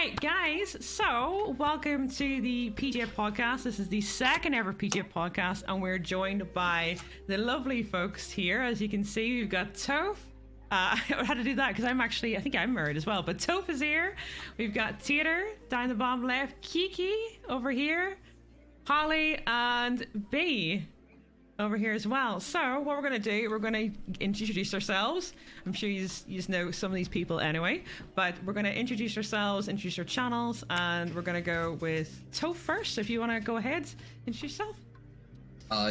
Right, guys, so welcome to the PJ podcast. This is the second ever PJ podcast, and we're joined by the lovely folks here. As you can see, we've got Toph. I had to do that because I think I'm married as well, but Toph is here. We've got Tater down the bottom left, Keekee over here, Holly, and B over here as well. So what we're going to do, we're going to introduce ourselves. I'm sure you know some of these people anyway, but we're going to introduce ourselves, introduce our channels, and we're going to go with Toph first. So if you want to go ahead, introduce yourself.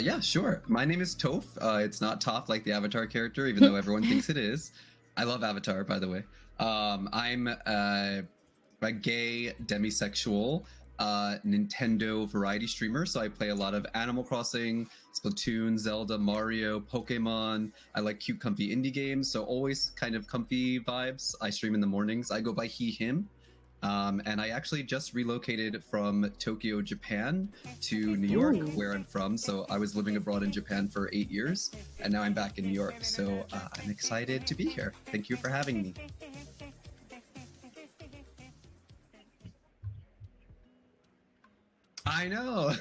Yeah, sure. My name is Toph. It's not Toph like the Avatar character, even though everyone thinks it is. I love Avatar, by the way. I'm a gay demisexual Nintendo variety streamer, so I play a lot of Animal Crossing, Splatoon, Zelda, Mario, Pokemon. I like cute, comfy indie games, so always kind of comfy vibes. I stream in the mornings. I go by he, him. And I actually just relocated from Tokyo, Japan to New York, where I'm from. So I was living abroad in Japan for 8 years, and now I'm back in New York. So I'm excited to be here. Thank you for having me. I know.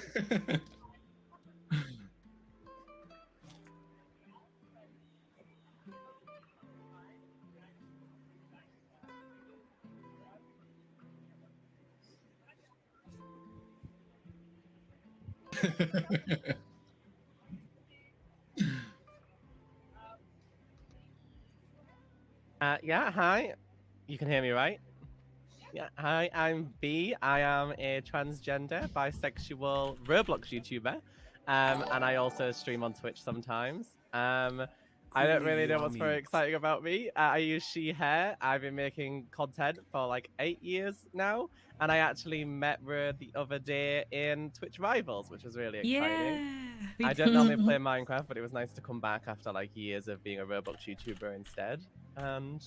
Yeah, hi. You can hear me, right? Yeah, hi, I'm B. I am a transgender, bisexual Roblox YouTuber, and I also stream on Twitch sometimes. I don't really know what's very exciting about me. I use she, her. I've been making content for like 8 years now, and I actually met her the other day in Twitch Rivals, which was really exciting. Yeah. I don't normally play Minecraft, but it was nice to come back after like years of being a Roblox YouTuber instead. And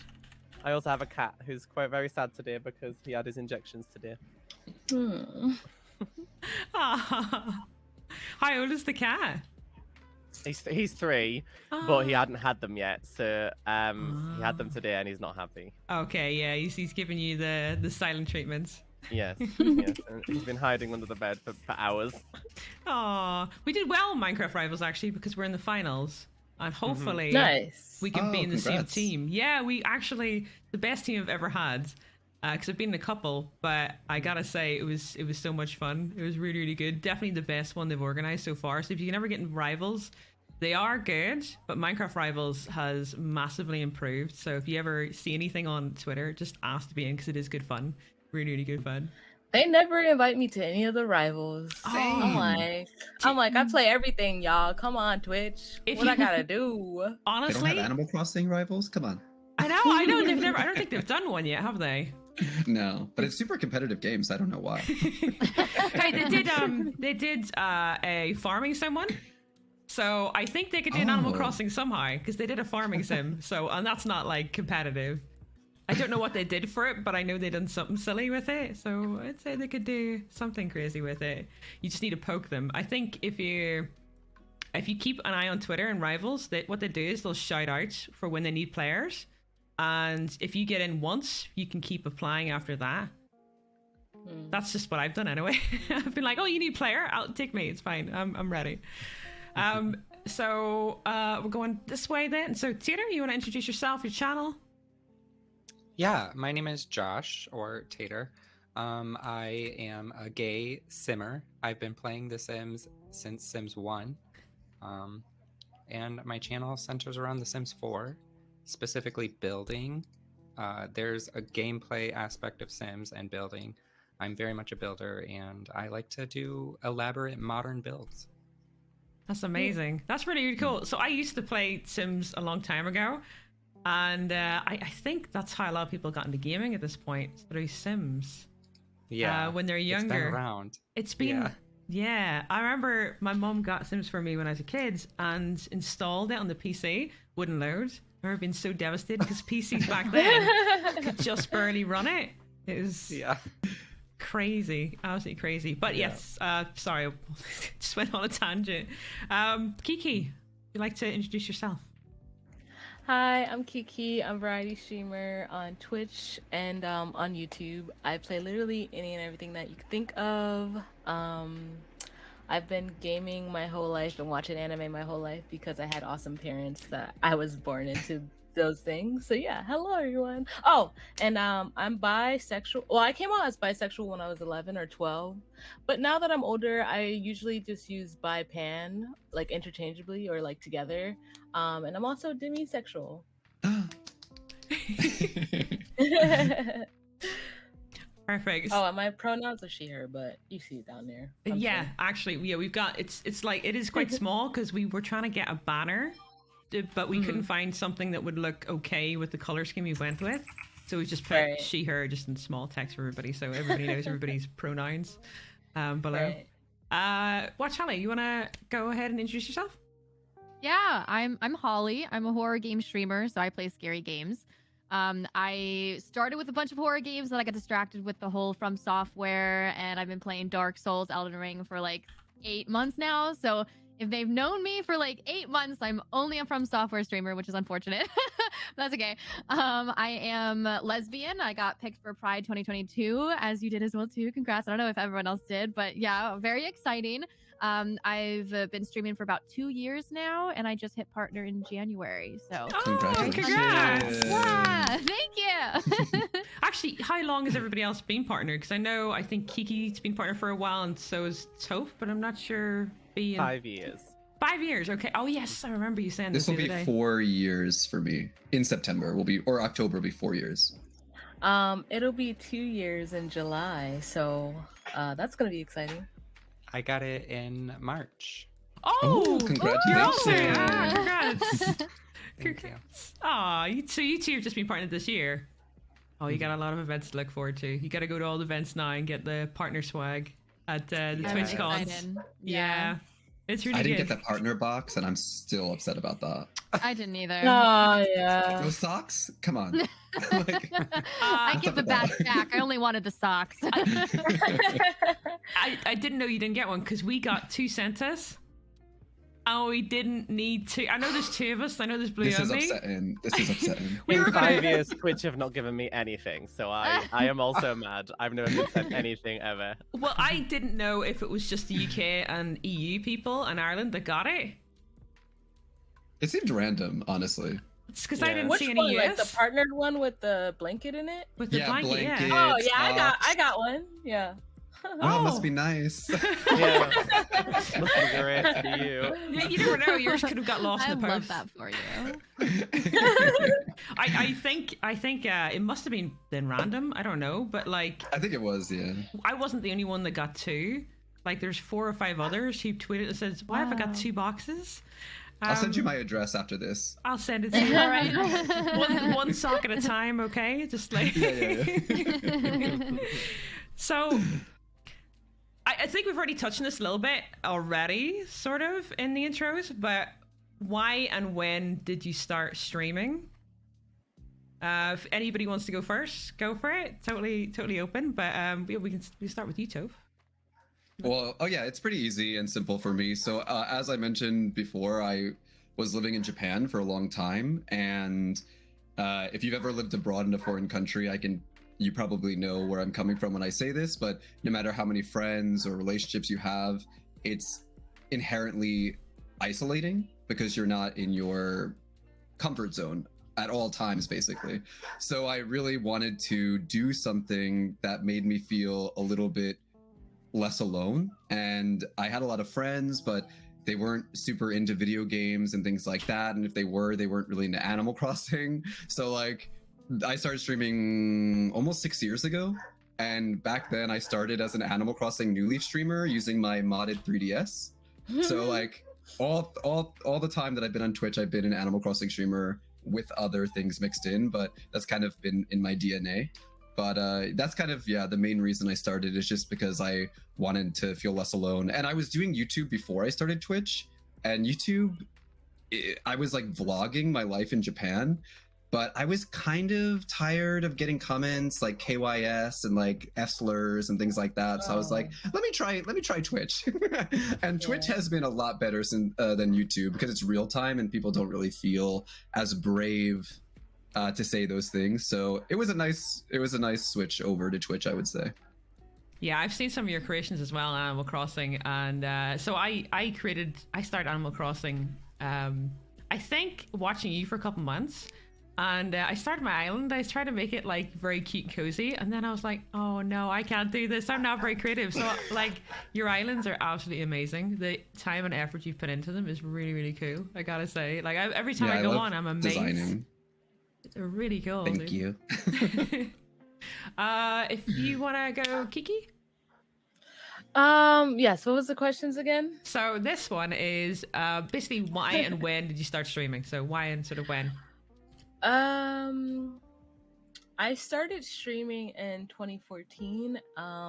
I also have a cat who's quite very sad today because he had his injections today. How old is the cat? He's 3, but he hadn't had them yet, so he had them today and he's not happy. Okay, yeah, he's giving you the silent treatments. Yes, yes. And he's been hiding under the bed for hours. Aw, we did well in Minecraft Rivals actually because we're in the finals. And hopefully we can be in the same team. Yeah, we actually, the best team I've ever had. Because I've been in a couple, but I gotta say it was so much fun. It was really, really good. Definitely the best one they've organized so far. So if you can ever get in Rivals, they are good, but Minecraft Rivals has massively improved. So if you ever see anything on Twitter, just ask to be in because it is good fun. Really, really good fun. They never invite me to any of the Rivals. I'm like, I play everything, y'all. Come on, Twitch. What I gotta do? Honestly, they don't have Animal Crossing Rivals? Come on. I know. They've never. I don't think they've done one yet, have they? No, but it's super competitive games. I don't know why. Hey, they did a farming sim one. So I think they could do an Animal Crossing somehow because they did a farming sim. So and that's not like competitive. I don't know what they did for it, but I know they done something silly with it. So I'd say they could do something crazy with it. You just need to poke them. I think if you keep an eye on Twitter and Rivals, what they do is they'll shout out for when they need players. And if you get in once, you can keep applying after that. That's just what I've done anyway. I've been like, oh, you need a player? Take me. It's fine. I'm ready. So we're going this way then. So Tater, you want to introduce yourself, your channel? Yeah, my name is Josh, or Tater. I am a gay simmer. I've been playing The Sims since Sims 1. And my channel centers around The Sims 4, specifically building. There's a gameplay aspect of Sims and building. I'm very much a builder, and I like to do elaborate modern builds. That's amazing. That's really, really cool. So I used to play Sims a long time ago. And I think that's how a lot of people got into gaming at this point, through Sims. Yeah. When they're younger. It's been around. It's been, yeah. I remember my mom got Sims for me when I was a kid and installed it on the PC. Wouldn't load. I remember being so devastated because PCs back then could just barely run it. It was crazy. Absolutely crazy. But yes, sorry, just went on a tangent. Keekee, would you like to introduce yourself? Hi, I'm Keekee. I'm a variety streamer on Twitch and on YouTube. I play literally any and everything that you could think of. I've been gaming my whole life and watching anime my whole life because I had awesome parents that I was born into those things. So yeah, hello everyone. Oh, and I'm bisexual. Well, I came out as bisexual when I was 11 or 12, but now that I'm older, I usually just use bi pan like interchangeably or like together. And I'm also demisexual. Perfect. Oh, and my pronouns are she, her, but you see it down there. Yeah, actually, yeah, we've got it's like it is quite small because we were trying to get a banner, but we couldn't find something that would look okay with the color scheme we went with. So we just put she, her, just in small text for everybody, so everybody knows everybody's pronouns below. WatchHollie, you want to go ahead and introduce yourself? Yeah, I'm Holly. I'm a horror game streamer, so I play scary games. I started with a bunch of horror games, then I got distracted with the whole From Software, and I've been playing Dark Souls, Elden Ring for like 8 months now. So if they've known me for like 8 months, I'm only a From Software streamer, which is unfortunate. That's okay. I am lesbian. I got picked for Pride 2022, as you did as well too. Congrats. I don't know if everyone else did, but yeah, very exciting. I've been streaming for about 2 years now, and I just hit partner in January. So congratulations! Congrats. Yeah, thank you. Actually, how long has everybody else been partnered? Because I think Keekee's been partner for a while, and so is Toph, but I'm not sure. 5 years. 5 years. Okay. Oh yes, I remember you saying this will be 4 years for me in September. Or October will be 4 years. It'll be 2 years in July, so that's gonna be exciting. I got it in March. Oh, congratulations! Congrats! Thank you. Aw, so you two have just been partnered this year. Oh, you got a lot of events to look forward to. You got to go to all the events now and get the partner swag at the TwitchCons. Yeah, it's really good. I didn't get that partner box, and I'm still upset about that. I didn't either. Oh yeah. Those socks? Come on. Like, I give the badge back. I only wanted the socks. I didn't know you didn't get one because we got 2 sent us. Oh, we didn't need to. I know there's 2 of us. I know there's Blue This is Omni. upsetting. This is upsetting. In 5 years, Twitch have not given me anything, so I am also mad. I've never been sent anything ever. Well, I didn't know if it was just the UK and EU people and Ireland that got it. It seemed random, honestly. It's because I didn't see any one, US. like the partnered one with the blanket in it? With the blanket, yeah. Oh yeah, I got one. Yeah. Oh, it must be nice. Yeah. Must be great to you. Yeah, you never know. Yours could have got lost in the post. I love that for you. I think it must have been random. I don't know, but like I think it was, yeah. I wasn't the only one that got 2. Like there's 4 or 5 others who tweeted and says, "Why have I got 2 boxes?" I'll send you my address after this. I'll send it to you. All right, one sock at a time, okay? Just like. Yeah. So. I think we've already touched on this a little bit already, sort of, in the intros, but why and when did you start streaming? If anybody wants to go first, go for it. Totally open, but we can start with you, Toph. Well, it's pretty easy and simple for me. So as I mentioned before, I was living in Japan for a long time, and if you've ever lived abroad in a foreign country, you probably know where I'm coming from when I say this, but no matter how many friends or relationships you have, it's inherently isolating because you're not in your comfort zone at all times, basically. So I really wanted to do something that made me feel a little bit less alone. And I had a lot of friends, but they weren't super into video games and things like that. And if they were, they weren't really into Animal Crossing. So like, I started streaming almost 6 years ago, and back then I started as an Animal Crossing New Leaf streamer using my modded 3DS. So like all the time that I've been on Twitch, I've been an Animal Crossing streamer with other things mixed in, but that's kind of been in my DNA. But that's kind of the main reason I started, is just because I wanted to feel less alone. And I was doing YouTube before I started Twitch, and YouTube, I was like vlogging my life in Japan. but I was kind of tired of getting comments like KYS and like F slurs and things like that. So I was like, let me try Twitch. And Twitch has been a lot better than YouTube because it's real time and people don't really feel as brave to say those things. So it was a nice switch over to Twitch, I would say. Yeah, I've seen some of your creations as well on Animal Crossing, and so I started Animal Crossing, I think watching you for a couple months, and I started my island. I tried to make it like very cute and cozy, and then I was like, oh no, I can't do this. I'm not very creative. So like your islands are absolutely amazing. The time and effort you've put into them is really, really cool. I gotta say, like every time I go on, I'm amazed. Designing. They're really cool. Thank you. If you want to go, Keekee. Yes, what was the questions again? So this one is basically why and when did you start streaming? So why and sort of when? I started streaming in 2014. I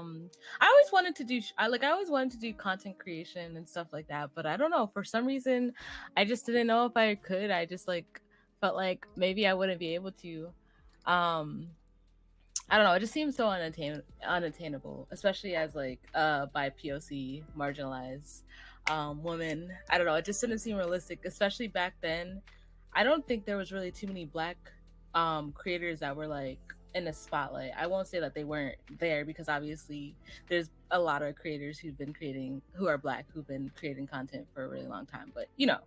always wanted to do I always wanted to do content creation and stuff like that, but I don't know, for some reason I just didn't know if I could. I just like felt like maybe I wouldn't be able to. I don't know, it just seems so unattainable, especially as like by POC marginalized woman. I don't know, it just didn't seem realistic, especially back then. I don't think there was really too many Black creators that were like in the spotlight. I won't say that they weren't there, because obviously there's a lot of creators who are Black, who've been creating content for a really long time, but you know.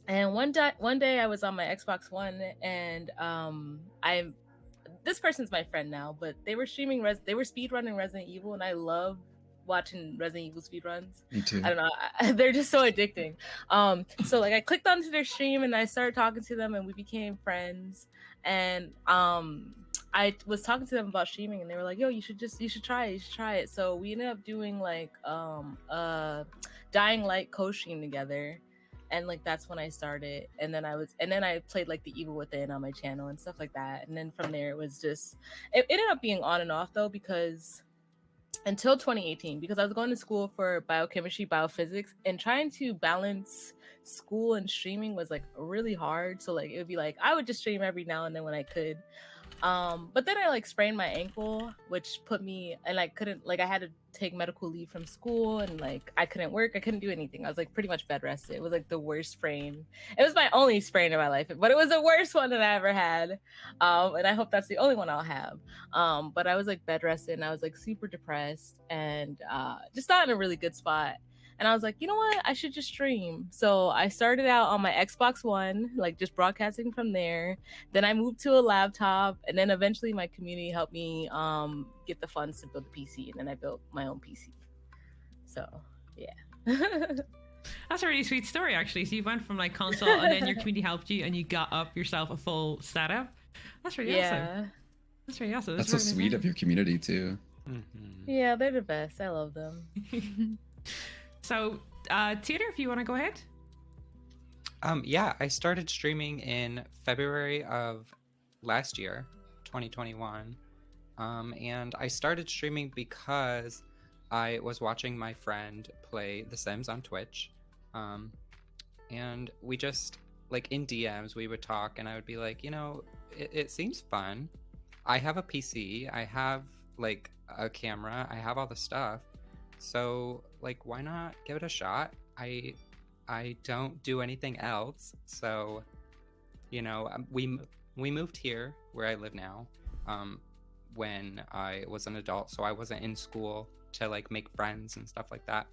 And one day I was on my Xbox One, and this person's my friend now, but they were streaming they were speedrunning Resident Evil, and I love watching Resident Evil speedruns. Me too. I don't know, they're just so addicting. So like I clicked onto their stream and I started talking to them, and we became friends. And I was talking to them about streaming, and they were like, yo, you should try it. So we ended up doing like Dying Light co-stream together. And like that's when I started, and then I played like The Evil Within on my channel and stuff like that. And then from there it ended up being on and off though, because until 2018, because I was going to school for biochemistry, biophysics, and trying to balance school and streaming was like really hard. So like it would be like I would just stream every now and then when I could. But then I like sprained my ankle, which put me, and I couldn't, like I had to take medical leave from school, and like I couldn't work, I couldn't do anything. I was like pretty much bed rested. It was like the worst sprain. It was my only sprain in my life, but it was the worst one that I ever had. And I hope that's the only one I'll have. But I was like bed rested, and I was like super depressed, and just not in a really good spot. And I was like, you know what? I should just stream. So I started out on my Xbox One, like just broadcasting from there. Then I moved to a laptop, and then eventually my community helped me get the funds to build a PC, and then I built my own PC. So yeah. That's a really sweet story, actually. So you went from like console, and then your community helped you, and you got up yourself a full setup. That's really awesome. That's really awesome. That's so sweet of your community too. Mm-hmm. Yeah, they're the best. I love them. So, Tater, if you want to go ahead. Yeah, I started streaming in February of last year, 2021. And I started streaming because I was watching my friend play The Sims on Twitch. And we just, like in DMs, we would talk, and I would be like, you know, it seems fun. I have a PC, I have like a camera, I have all the stuff. So like, why not give it a shot? I don't do anything else. So, you know, we moved here where I live now when I was an adult, so I wasn't in school to like make friends and stuff like that.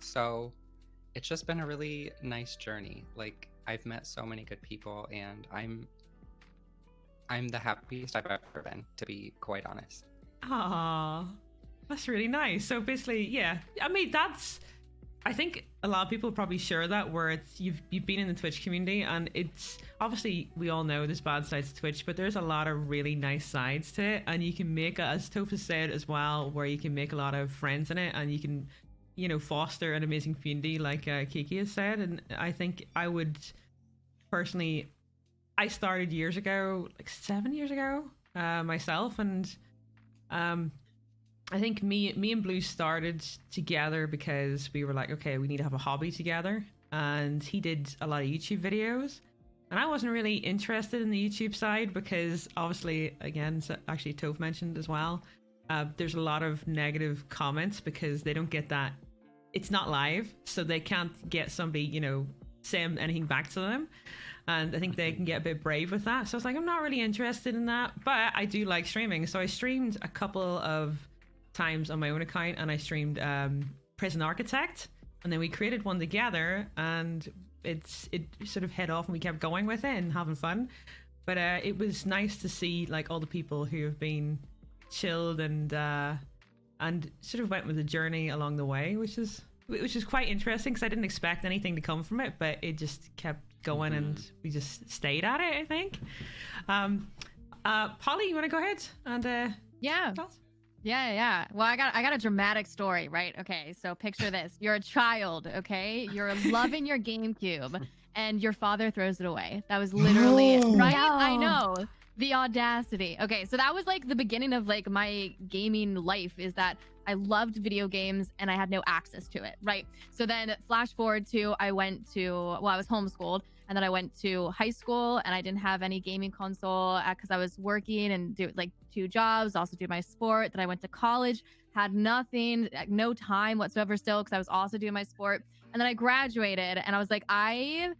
So it's just been a really nice journey. Like I've met so many good people, and I'm the happiest I've ever been, to be quite honest. Aww. That's really nice. So basically, yeah, I mean, I think a lot of people probably share that, where it's you've been in the Twitch community, and it's obviously, we all know there's bad sides to Twitch, but there's a lot of really nice sides to it, and you can make, as Toph has said as well, where you can make a lot of friends in it, and you can, you know, foster an amazing community, like Keekee has said. And I think I would personally, I started years ago, like 7 years ago, myself, and I think me and Blue started together because we were like, okay, we need to have a hobby together. And he did a lot of YouTube videos, And I wasn't really interested in the YouTube side because obviously, again, actually Toph mentioned as well, there's a lot of negative comments because they don't get that. It's not live, so they can't get somebody, you know, saying anything back to them. And I think they can get a bit brave with that. So I was like, I'm not really interested in that, but I do like streaming. So I streamed a couple of times on my own account, and I streamed Prison Architect, and then we created one together, and it sort of hit off, and we kept going with it and having fun. But it was nice to see like all the people who have been chilled and sort of went with the journey along the way, which is quite interesting because I didn't expect anything to come from it, but it just kept going and we just stayed at it, I think. Polly, you want to go ahead and yeah. Yeah. Well, I got a dramatic story, right? Okay, so picture this. You're a child, okay? You're loving your GameCube, and your father throws it away. That was literally it, right? No. I know. The audacity. Okay, so that was like the beginning of like my gaming life, is that I loved video games and I had no access to it, right? So then flash forward to I was homeschooled, and then I went to high school and I didn't have any gaming console because I was working and do like 2 jobs, also do my sport. Then I went to college, had nothing, no time whatsoever still because I was also doing my sport. And then I graduated and I was like, I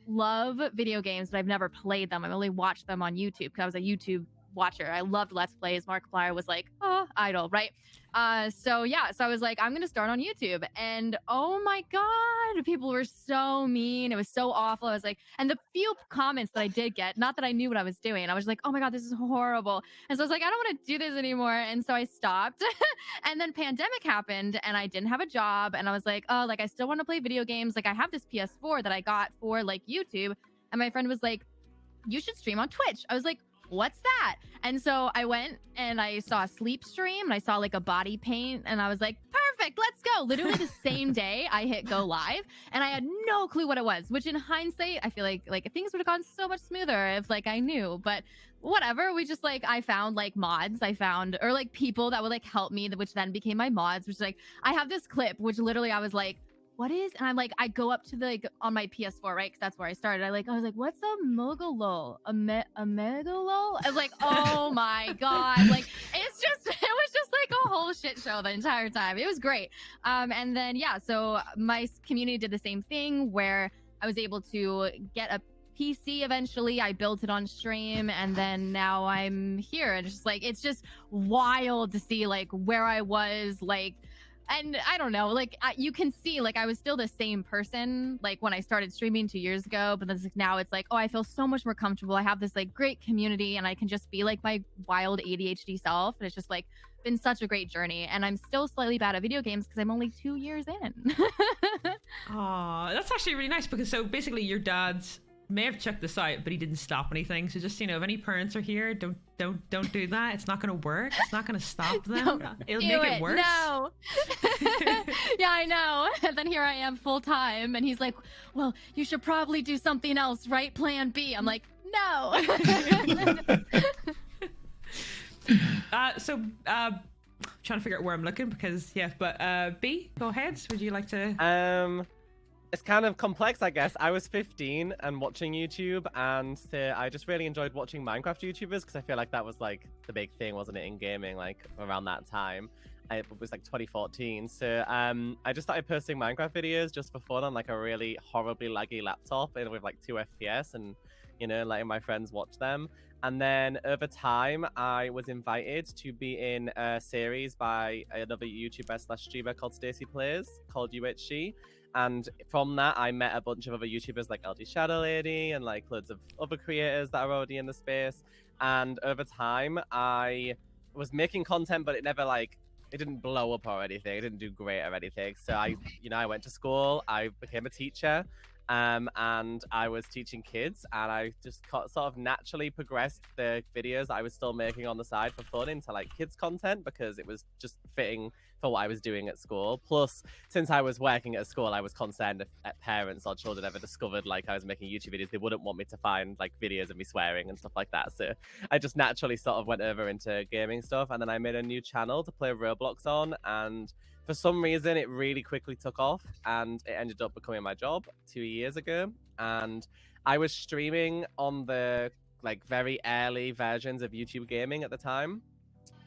love video games, but I've never played them. I've only watched them on YouTube because I was a YouTube watcher. I loved Let's Plays. Markiplier was like, oh, idol, right? So I was like, I'm gonna start on YouTube, and oh my god, people were so mean. It was so awful. I was like, and the few comments that I did get, not that I knew what I was doing, I was like, oh my god, this is horrible. And so I was like, I don't want to do this anymore, and so I stopped. And then pandemic happened, and I didn't have a job, and I was like, oh, like I still want to play video games. Like I have this PS4 that I got for like YouTube, and my friend was like, you should stream on Twitch. I was like, what's that? And so I went and I saw a sleep stream, and I saw like a body paint, and I was like, perfect, let's go. Literally the same day I hit go live, and I had no clue what it was, which in hindsight, I feel like things would have gone so much smoother if like I knew, but whatever. We just like, I found like mods, or like people that would like help me, which then became my mods, which like, I have this clip, which literally I was like, what is, and I'm like, I go up to the, like, on my PS4, right? Because that's where I started. I was like, what's a megalol? A megalol? I was like, oh my god. Like, it was just like a whole shit show the entire time. It was great. And then, yeah, so my community did the same thing where I was able to get a PC eventually. I built it on stream, and then now I'm here. And it's just wild to see like where I was, like, and I don't know, like you can see, like I was still the same person, like when I started streaming 2 years ago, but then now it's like, oh, I feel so much more comfortable. I have this like great community, and I can just be like my wild ADHD self. And it's just like been such a great journey. And I'm still slightly bad at video games because I'm only 2 years in. Oh, that's actually really nice, because so basically your dad's may have checked this out, but he didn't stop anything. So just, you know, if any parents are here, don't do that. It's not going to work. It's not going to stop them. It'll make it worse. No. Yeah, I know. And then here I am full time, and he's like, well, you should probably do something else, right? Plan B. I'm like, no. Trying to figure out where I'm looking, because B, go ahead. Would you like to? It's kind of complex, I guess. I was 15 and watching YouTube, and I just really enjoyed watching Minecraft YouTubers, because I feel like that was like the big thing, wasn't it, in gaming, like around that time. It was like 2014. So I just started posting Minecraft videos just for fun on like a really horribly laggy laptop and with like 2 FPS, and you know, letting my friends watch them. And then over time, I was invited to be in a series by another YouTuber/streamer called Stacey Plays, called UHG. And from that, I met a bunch of other YouTubers like LD Shadow Lady and like loads of other creators that are already in the space. And over time, I was making content, but it never it didn't blow up or anything. It didn't do great or anything. So I went to school, I became a teacher, and I was teaching kids, and I just sort of naturally progressed the videos I was still making on the side for fun into like kids content, because it was just fitting for what I was doing at school. Plus, since I was working at school, I was concerned if parents or children ever discovered like I was making YouTube videos, they wouldn't want me to find like videos of me swearing and stuff like that. So I just naturally sort of went over into gaming stuff, and then I made a new channel to play Roblox on, and for some reason, it really quickly took off, and it ended up becoming my job 2 years ago. And I was streaming on the like very early versions of YouTube gaming at the time,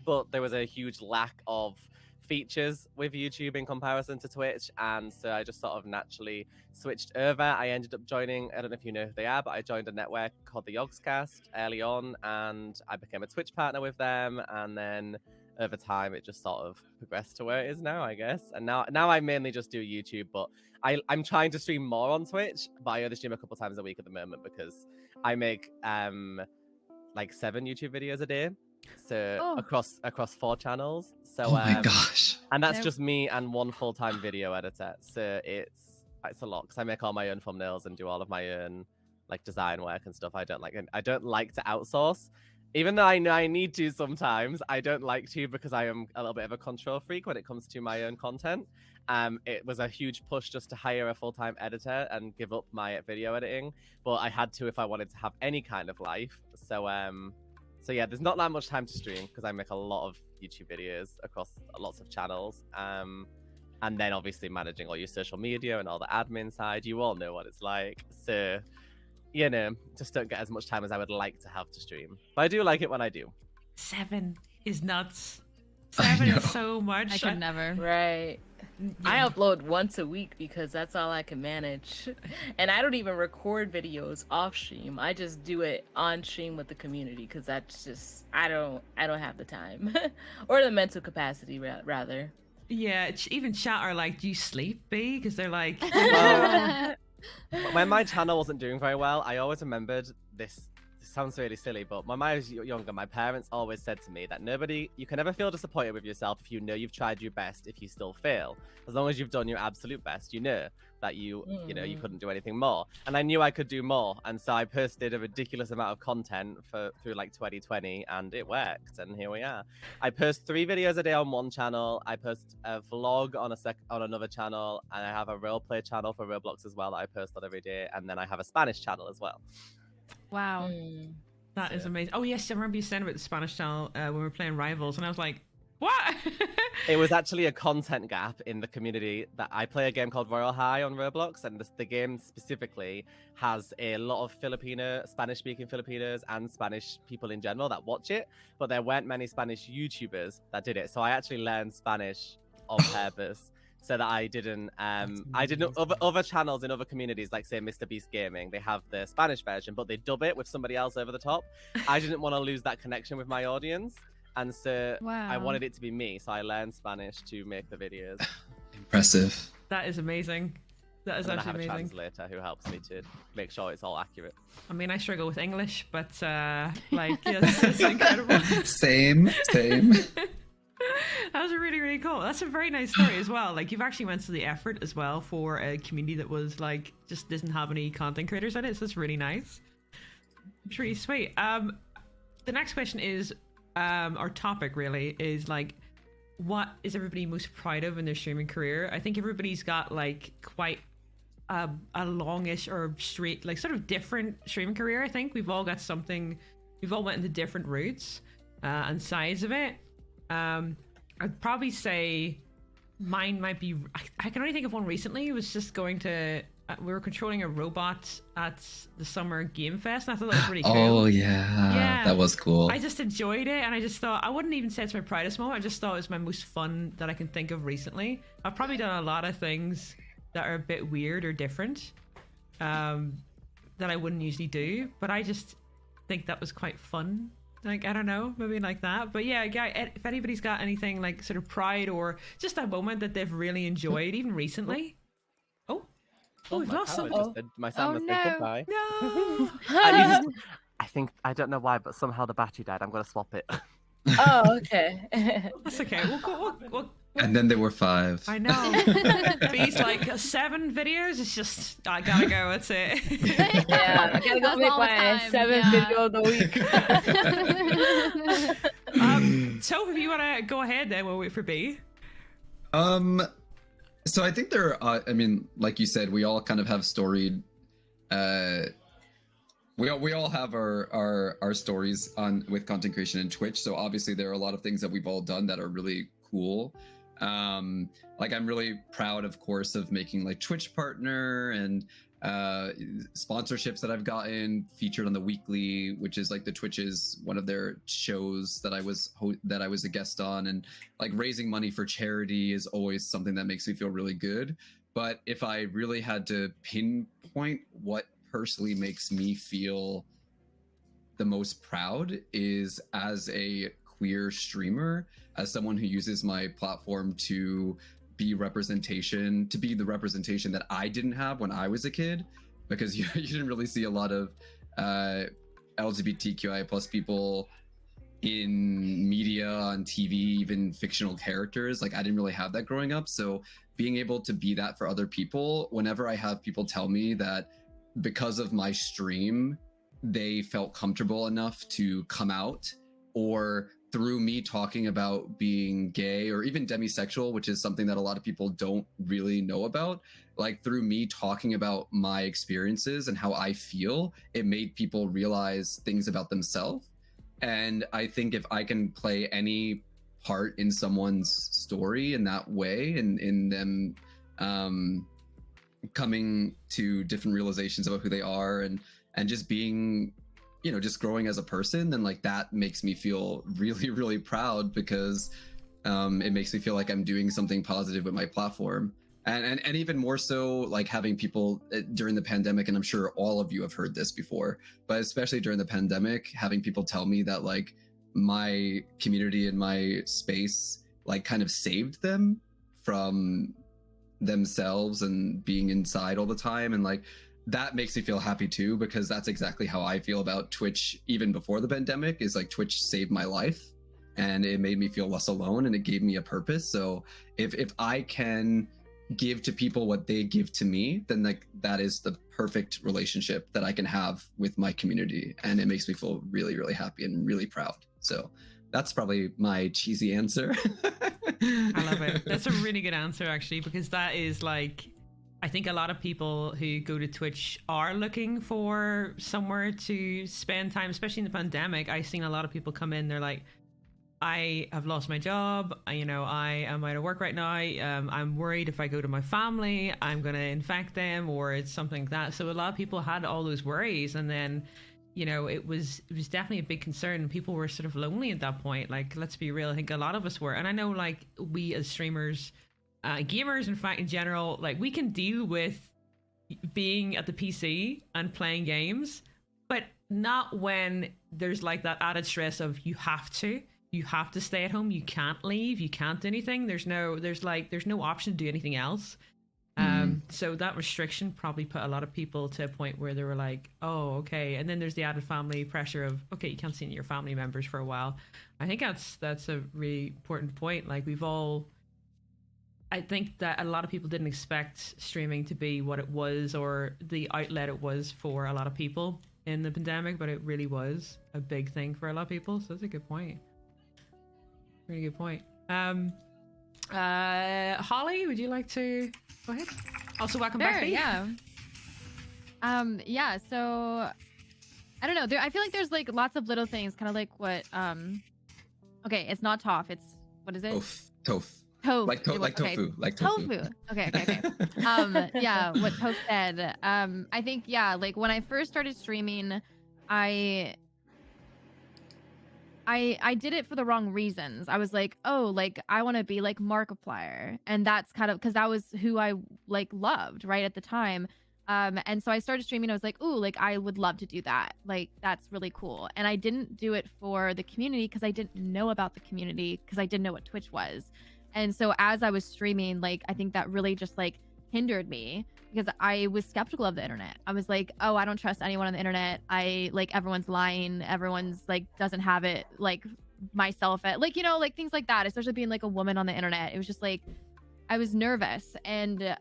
but there was a huge lack of features with YouTube in comparison to Twitch, and so I just sort of naturally switched over. I ended up joining, I don't know if you know who they are, but I joined a network called the Yogscast early on, and I became a Twitch partner with them, and then over time it just sort of progressed to where it is now, I guess. And now I mainly just do YouTube, but I'm trying to stream more on Twitch, but I only stream a couple times a week at the moment because I make like 7 YouTube videos a day, so across 4 channels. So oh my gosh. and that's just me and 1 full-time video editor, so it's a lot because I make all my own thumbnails and do all of my own like design work and stuff. I don't like to outsource, even though I know I need to sometimes. I don't like to because I am a little bit of a control freak when it comes to my own content. It was a huge push just to hire a full-time editor and give up my video editing, but I had to if I wanted to have any kind of life. So yeah, there's not that much time to stream because I make a lot of YouTube videos across lots of channels. And then obviously managing all your social media and all the admin side, you all know what it's like. So, you know, just don't get as much time as I would like to have to stream. But I do like it when I do. 7 is nuts. 7 is so much. I could never. Right. I upload once a week because that's all I can manage. And I don't even record videos off stream. I just do it on stream with the community because that's just I don't have the time or the mental capacity rather. Yeah, even chat are like, do you sleep, B? Because they're like, when my channel wasn't doing very well, I always remembered this. This sounds really silly, but when I was younger, my parents always said to me that you can never feel disappointed with yourself if you know you've tried your best if you still fail. As long as you've done your absolute best, you know that you couldn't do anything more. And I knew I could do more, and so I posted a ridiculous amount of content through like 2020, and it worked, and here we are. I post 3 videos a day on one channel. I post a vlog on another channel, and I have a roleplay channel for Roblox as well that I post on every day, and then I have a Spanish channel as well. Wow. That is amazing. Oh yes, I remember you saying about the Spanish channel when we were playing Rivals, and I was like, what? It was actually a content gap in the community. That I play a game called WatchHollie on Roblox, and the game specifically has a lot of Spanish-speaking Filipinos and Spanish people in general that watch it, but there weren't many Spanish YouTubers that did it. So I actually learned Spanish on purpose. So that I didn't other channels in other communities, like say Mr. Beast Gaming, they have the Spanish version, but they dub it with somebody else over the top. I didn't want to lose that connection with my audience, and so I wanted it to be me. So I learned Spanish to make the videos. Impressive. That is amazing. That is actually amazing. I have a translator who helps me to make sure it's all accurate. I mean, I struggle with English, but like, yes, it's incredible. Same. That was really, really cool. That's a very nice story as well. Like, you've actually went to the effort as well for a community that was like just doesn't have any content creators in it. So it's really nice. It's really sweet. The next question is, our topic really is like, what is everybody most proud of in their streaming career? I think everybody's got like quite a longish or straight, like sort of different streaming career. I think we've all got something. We've all went into different routes and sides of it. I'd probably say mine might be, I can only think of one recently. It was just going to, we were controlling a robot at the Summer Game Fest, and I thought that was really cool. Oh yeah, that was cool. I just enjoyed it, and I just thought, I wouldn't even say it's my proudest moment. I just thought it was my most fun that I can think of recently. I've probably done a lot of things that are a bit weird or different that I wouldn't usually do, but I just think that was quite fun. Like, I don't know, maybe like that. But yeah, if anybody's got anything like sort of pride or just a moment that they've really enjoyed, even recently. Oh, we've lost something. My sound has said goodbye. No. I think, I don't know why, but somehow the battery died. I'm going to swap it. Oh, okay. That's okay. We'll and then there were 5. I know. These like 7 videos. It's just, I gotta go. That's it. Yeah, I gotta go make my 7 video of the week. So if you want to go ahead, then we'll wait for B. So I think there are, I mean, like you said, we all kind of have storied, we all have our stories with content creation and Twitch. So obviously there are a lot of things that we've all done that are really cool. Like I'm really proud, of course, of making like Twitch partner and sponsorships that I've gotten, featured on the Weekly, which is like the Twitch's one of their shows that I was a guest on, and like raising money for charity is always something that makes me feel really good. But if I really had to pinpoint what personally makes me feel the most proud is as a queer streamer, as someone who uses my platform to be the representation that I didn't have when I was a kid, because you didn't really see a lot of LGBTQIA plus people in media, on TV, even fictional characters. Like I didn't really have that growing up. So being able to be that for other people, whenever I have people tell me that because of my stream, they felt comfortable enough to come out, or through me talking about being gay or even demisexual, which is something that a lot of people don't really know about, like through me talking about my experiences and how I feel, it made people realize things about themselves. And I think if I can play any part in someone's story in that way, and in them coming to different realizations about who they are, and just being, you know, just growing as a person, then like that makes me feel really, really proud, because it makes me feel like I'm doing something positive with my platform. And even more so, like having people during the pandemic, and I'm sure all of you have heard this before, but especially during the pandemic, having people tell me that like my community and my space like kind of saved them from themselves and being inside all the time. And like that makes me feel happy too, because that's exactly how I feel about Twitch even before the pandemic, is like Twitch saved my life and it made me feel less alone and it gave me a purpose. So if I can give to people what they give to me, then like that is the perfect relationship that I can have with my community, and it makes me feel really, really happy and really proud. So that's probably my cheesy answer. I love it. That's a really good answer, actually, because that is like, I think a lot of people who go to Twitch are looking for somewhere to spend time, especially in the pandemic. I've seen a lot of people come in, they're like, I have lost my job, I am out of work right now, I'm worried if I go to my family, I'm going to infect them, or it's something like that. So a lot of people had all those worries, and then, you know, it was definitely a big concern. People were sort of lonely at that point. Like, let's be real, I think a lot of us were. And I know, like, we as streamers, gamers, in fact, in general, like, we can deal with being at the PC and playing games, but not when there's like that added stress of you have to stay at home, you can't leave, you can't do anything, there's no option to do anything else. So that restriction probably put a lot of people to a point where they were like, oh, okay. And then there's the added family pressure of, okay, you can't see your family members for a while. I think that's a really important point. Like, I think that a lot of people didn't expect streaming to be what it was, or the outlet it was for a lot of people in the pandemic, but it really was a big thing for a lot of people. So that's a good point. Really good point. Holly, would you like to go ahead? Also, welcome back. Bea. Yeah. Yeah. So I don't know. I feel like there's like lots of little things, kind of like what. Okay, it's not Toph. It's, what is it? Toph. Toph. Like tofu. Like tofu. Okay. Yeah. What Toph said. I think, yeah. Like when I first started streaming, I did it for the wrong reasons. I was like, oh, like I want to be like Markiplier, and that's kind of because that was who I like loved right at the time. And so I started streaming. I was like, ooh, like I would love to do that. Like that's really cool. And I didn't do it for the community because I didn't know about the community, because I didn't know what Twitch was. And so as I was streaming, like I think that really just like hindered me, because I was skeptical of the internet. I was like, oh, I don't trust anyone on the internet. I like, everyone's lying. Everyone's like, doesn't have it like myself at, like, you know, like things like that, especially being like a woman on the internet. It was just like, I was nervous. And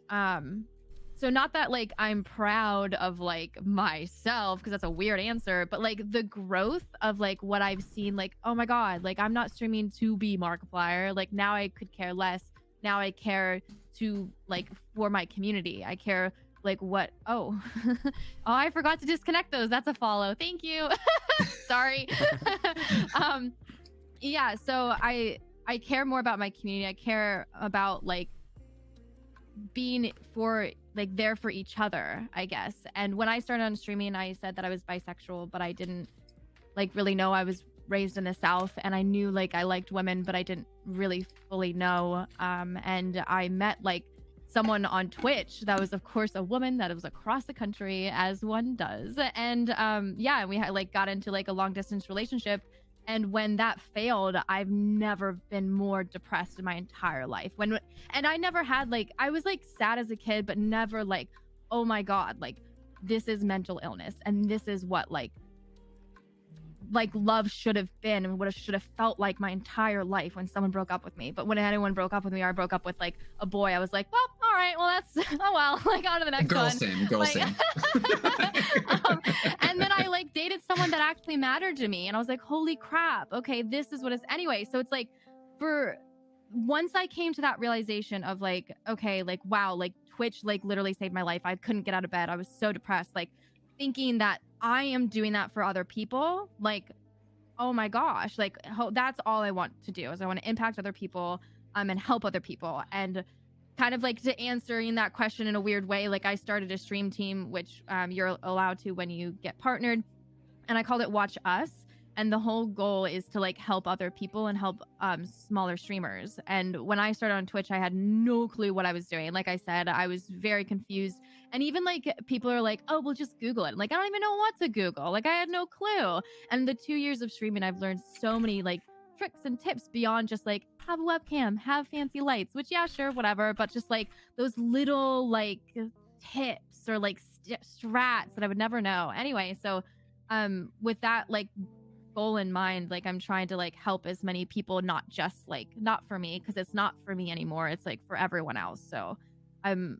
so not that like I'm proud of like myself, because that's a weird answer, but like the growth of like what I've seen, like, oh my God, like I'm not streaming to be Markiplier. Like now I could care less. Now I care to like for my community. I care like what, oh I forgot to disconnect those. That's a follow. Thank you. Sorry. Yeah, so I care more about my community. I care about like being for like there for each other, I guess. And when I started on streaming, I said that I was bisexual, but I didn't like really know. I was raised in the South, and I knew like I liked women, but I didn't really fully know. And I met like someone on Twitch that was of course a woman that was across the country, as one does. And yeah, we had like got into like a long distance relationship. And when that failed, I've never been more depressed in my entire life. And I never had like, I was like sad as a kid, but never like, oh my God, like this is mental illness. And this is what like love should have been and what it should have felt like my entire life when someone broke up with me. But when anyone broke up with me, or I broke up with like a boy, I was like, well, all right, well, that's, oh well, like on to the next one. Girl same. And then I like dated someone that actually mattered to me. And I was like, holy crap. Okay, this is what it's anyway. So it's like once I came to that realization of like, okay, like, wow, like Twitch, like literally saved my life. I couldn't get out of bed. I was so depressed, like thinking that I am doing that for other people. Like, oh my gosh, like that's all I want to do is I want to impact other people and help other people. And kind of like to answering that question in a weird way, like I started a stream team, which you're allowed to when you get partnered, and I called it Watch Us. And the whole goal is to like help other people and help smaller streamers. And when I started on Twitch, I had no clue what I was doing. Like I said, I was very confused. And even like people are like, oh, well, just Google it. Like, I don't even know what to Google. Like I had no clue. And the 2 years of streaming, I've learned so many like tricks and tips beyond just like have a webcam, have fancy lights, which yeah, sure, whatever. But just like those little like tips or like strats that I would never know. Anyway, so with that like goal in mind, like I'm trying to like help as many people, not just like not for me, because it's not for me anymore, it's like for everyone else. So I'm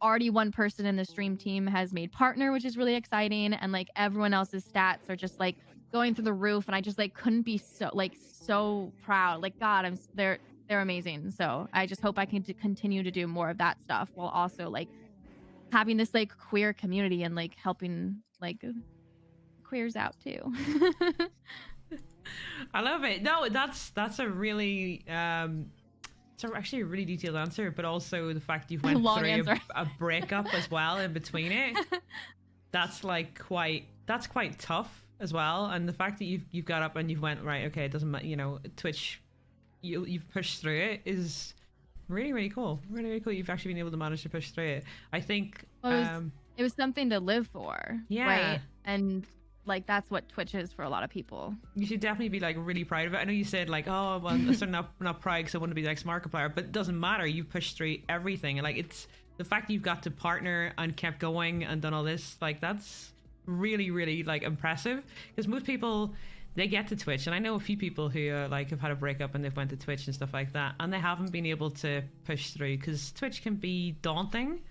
already one person in the stream team has made partner, which is really exciting, and like everyone else's stats are just like going through the roof, and I just like couldn't be so proud. Like God, they're amazing. So I just hope I can continue to do more of that stuff while also like having this like queer community and like helping like queers out too. I love it. No, that's a really it's actually a really detailed answer, but also the fact you've went through a breakup as well in between it. That's like quite tough as well. And the fact that you've got up and you've went, right, okay, it doesn't matter, you know, Twitch, you've pushed through it is really, really cool. Really, really cool. You've actually been able to manage to push through it. I think it was something to live for. Yeah. Right. And like that's what Twitch is for a lot of people. You should definitely be like really proud of it. I know you said like, oh, well, I'm not proud because I want to be like Markiplier, but it doesn't matter. You've pushed through everything, and like it's the fact that you've got to partner and kept going and done all this, like that's really, really like impressive. Because most people, they get to Twitch, and I know a few people who like have had a breakup and they've went to Twitch and stuff like that, and they haven't been able to push through because Twitch can be daunting.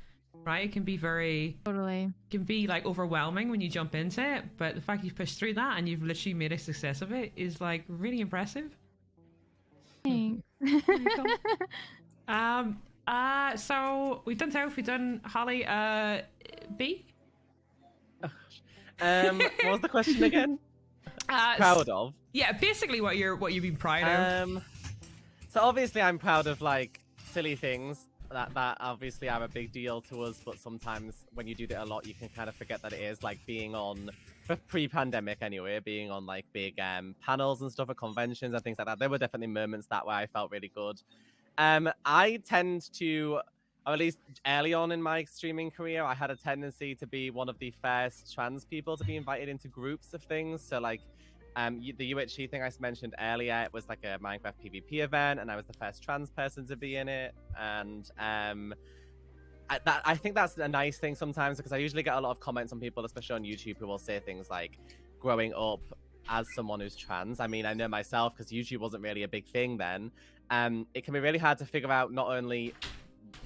Right, it can be can be like overwhelming when you jump into it, but the fact you've pushed through that and you've literally made a success of it is like really impressive. Thanks. So we've done Toph, we've done Holly. B. Oh, what was the question again? Proud of? Yeah, basically what you've been proud of. So obviously I'm proud of like silly things. That obviously are a big deal to us, but sometimes when you do that a lot, you can kind of forget that it is, like being on, pre-pandemic anyway, being on like big panels and stuff at conventions and things like that. There were definitely moments that where I felt really good. I tend to, or at least early on in my streaming career, I had a tendency to be one of the first trans people to be invited into groups of things. So like the UHC thing I mentioned earlier, it was like a Minecraft PvP event, and I was the first trans person to be in it. And I think that's a nice thing sometimes, because I usually get a lot of comments on people, especially on YouTube, who will say things like, growing up as someone who's trans. I mean, I know myself, because YouTube wasn't really a big thing then. It can be really hard to figure out not only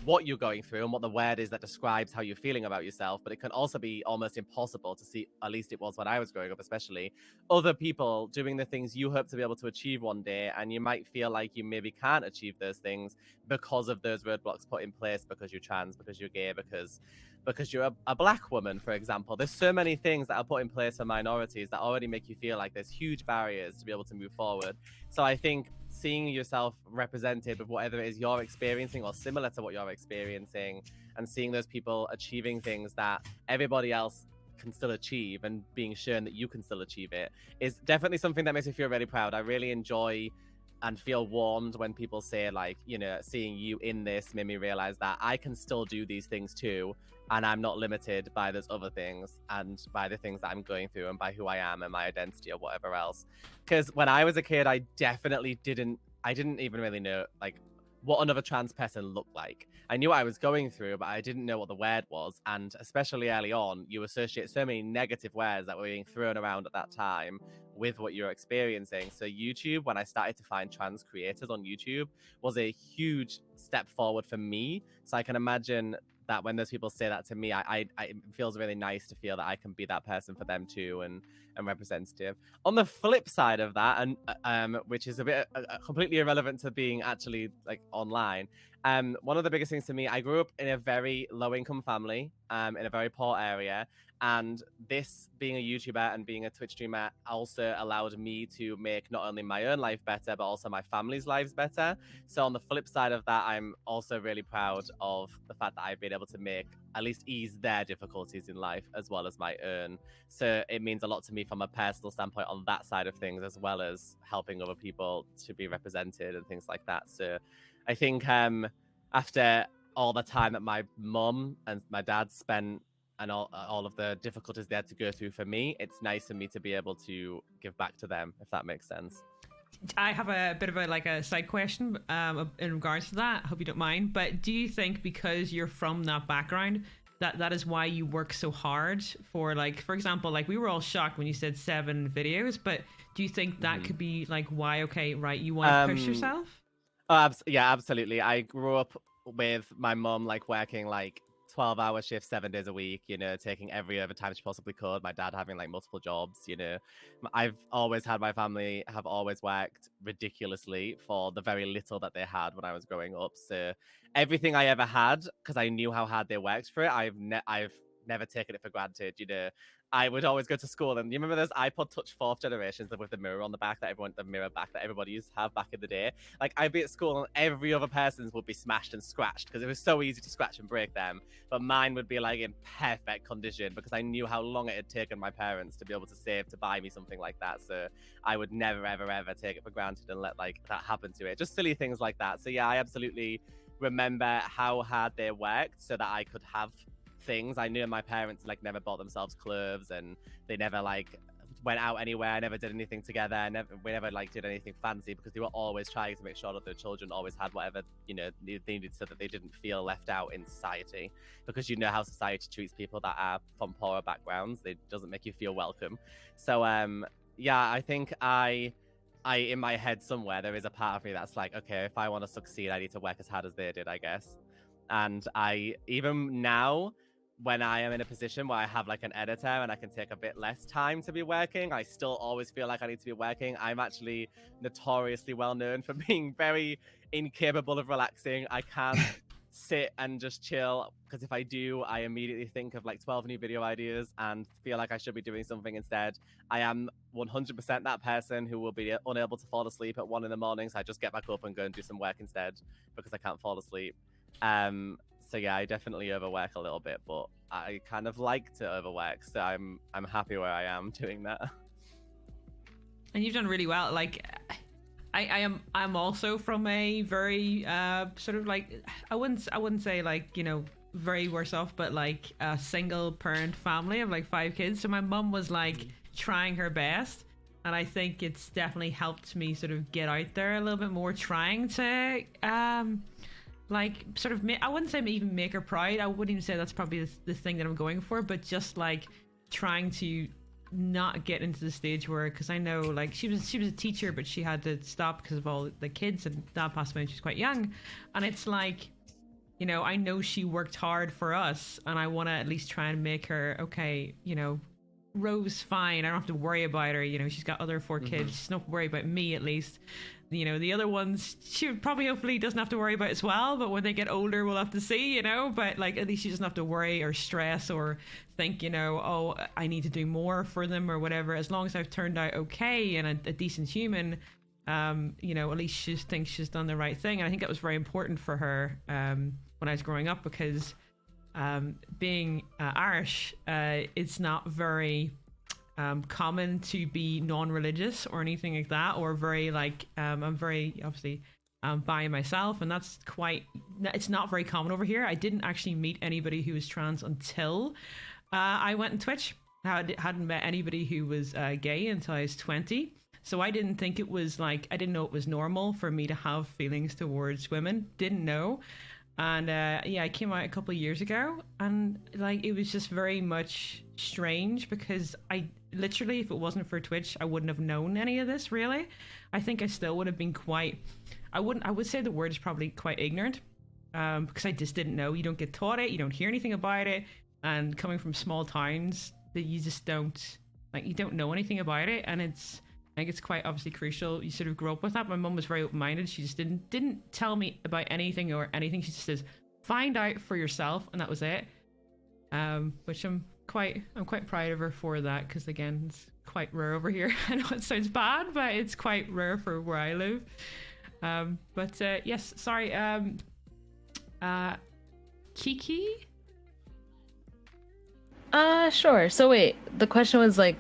what you're going through and what the word is that describes how you're feeling about yourself, but it can also be almost impossible to see, at least it was when I was growing up especially, other people doing the things you hope to be able to achieve one day, and you might feel like you maybe can't achieve those things because of those roadblocks put in place, because you're trans, because you're gay, because you're a black woman, for example. There's so many things that are put in place for minorities that already make you feel like there's huge barriers to be able to move forward. So I think seeing yourself represented with whatever it is you're experiencing or similar to what you're experiencing, and seeing those people achieving things that everybody else can still achieve and being shown that you can still achieve it is definitely something that makes me feel really proud. I really enjoy and feel warmed when people say, like, you know, seeing you in this made me realize that I can still do these things too, and I'm not limited by those other things and by the things that I'm going through and by who I am and my identity or whatever else. Because when I was a kid, I definitely didn't even really know like what another trans person looked like. I knew what I was going through, but I didn't know what the word was. And especially early on, you associate so many negative words that were being thrown around at that time with what you're experiencing. So YouTube, when I started to find trans creators on YouTube, was a huge step forward for me. So I can imagine that when those people say that to me, it feels really nice to feel that I can be that person for them too, and representative. On the flip side of that, and which is a bit completely irrelevant to being actually like online, one of the biggest things to me, I grew up in a very low income family, in a very poor area. And this, being a YouTuber and being a Twitch streamer, also allowed me to make not only my own life better, but also my family's lives better. So on the flip side of that, I'm also really proud of the fact that I've been able to make, at least ease their difficulties in life as well as my own. So it means a lot to me from a personal standpoint on that side of things, as well as helping other people to be represented and things like that. So I think after all the time that my mum and my dad spent and all of the difficulties they had to go through for me, it's nice for me to be able to give back to them, if that makes sense. I have a bit of a side question in regards to that. I hope you don't mind. But do you think because you're from that background, that is why you work so hard for, like, for example, like we were all shocked when you said 7 videos, but do you think that could be like why, okay, right, you want to push yourself? Oh, yeah, absolutely. I grew up with my mum like working like 12-hour shifts 7 days a week, you know, taking every overtime she possibly could. My dad having like multiple jobs, you know. I've always had, my family have always worked ridiculously for the very little that they had when I was growing up. So everything I ever had, because I knew how hard they worked for it, I've never taken it for granted, you know. I would always go to school, and you remember those iPod Touch 4th generations with the mirror on the back the mirror back that everybody used to have back in the day? Like, I'd be at school and every other person's would be smashed and scratched because it was so easy to scratch and break them. But mine would be like in perfect condition because I knew how long it had taken my parents to be able to save to buy me something like that. So I would never, ever, ever take it for granted and let like that happen to it. Just silly things like that. So yeah, I absolutely remember how hard they worked so that I could have things. I knew my parents like never bought themselves clothes, and they never like went out anywhere, never did anything together, we never like did anything fancy because they were always trying to make sure that their children always had whatever, you know, they needed so that they didn't feel left out in society, because you know how society treats people that are from poorer backgrounds. It doesn't make you feel welcome. So yeah, I think I in my head somewhere there is a part of me that's like, okay, if I want to succeed, I need to work as hard as they did, I guess. And I, even now, when I am in a position where I have like an editor and I can take a bit less time to be working, I still always feel like I need to be working. I'm actually notoriously well known for being very incapable of relaxing. I can't sit and just chill, because if I do, I immediately think of like 12 new video ideas and feel like I should be doing something instead. I am 100% that person who will be unable to fall asleep at 1 a.m, so I just get back up and go and do some work instead because I can't fall asleep. So yeah, I definitely overwork a little bit, but I kind of like to overwork, so I'm happy where I am doing that. And you've done really well. Like, I'm also from a very sort of like, I wouldn't say like, you know, very worse off, but like a single parent family of like 5 kids. So my mum was like trying her best, and I think it's definitely helped me sort of get out there a little bit more, trying to like sort of I wouldn't say even make her proud. I wouldn't even say that's probably the thing that I'm going for, but just like trying to not get into the stage where, because I know like she was a teacher, but she had to stop because of all the kids, and dad passed away when she was quite young. And it's like, you know, I know she worked hard for us, and I want to at least try and make her, okay, you know, Rose fine, I don't have to worry about her, you know, she's got other 4 kids, she's not worried about me at least. You know, the other ones she probably hopefully doesn't have to worry about as well, but when they get older we'll have to see, you know. But like, at least she doesn't have to worry or stress or think, you know, oh, I need to do more for them or whatever. As long as I've turned out okay and a decent human, you know, at least she thinks she's done the right thing. And I think that was very important for her when I was growing up, because being Irish, it's not very common to be non-religious or anything like that, or very like I'm very obviously bi myself, and that's it's not very common over here. I didn't actually meet anybody who was trans until I went on Twitch. I hadn't met anybody who was gay until I was 20. So I didn't think it was like, I didn't know it was normal for me to have feelings towards women. Didn't know. And yeah, I came out a couple of years ago, and like it was just very much strange, because I literally, if it wasn't for Twitch, I wouldn't have known any of this really. I think I still would have been I would say the word is probably quite ignorant, because I just didn't know. You don't get taught it, you don't hear anything about it, and coming from small towns, that you just don't, like, you don't know anything about it, and I think it's quite obviously crucial you sort of grow up with that. My mum was very open-minded. She just didn't tell me about anything or anything. She just says, find out for yourself, and that was it. Which I'm quite proud of her for that, because again, it's quite rare over here. I know it sounds bad, but it's quite rare for where I live. But yes, sorry. Keekee? Sure. So wait, the question was like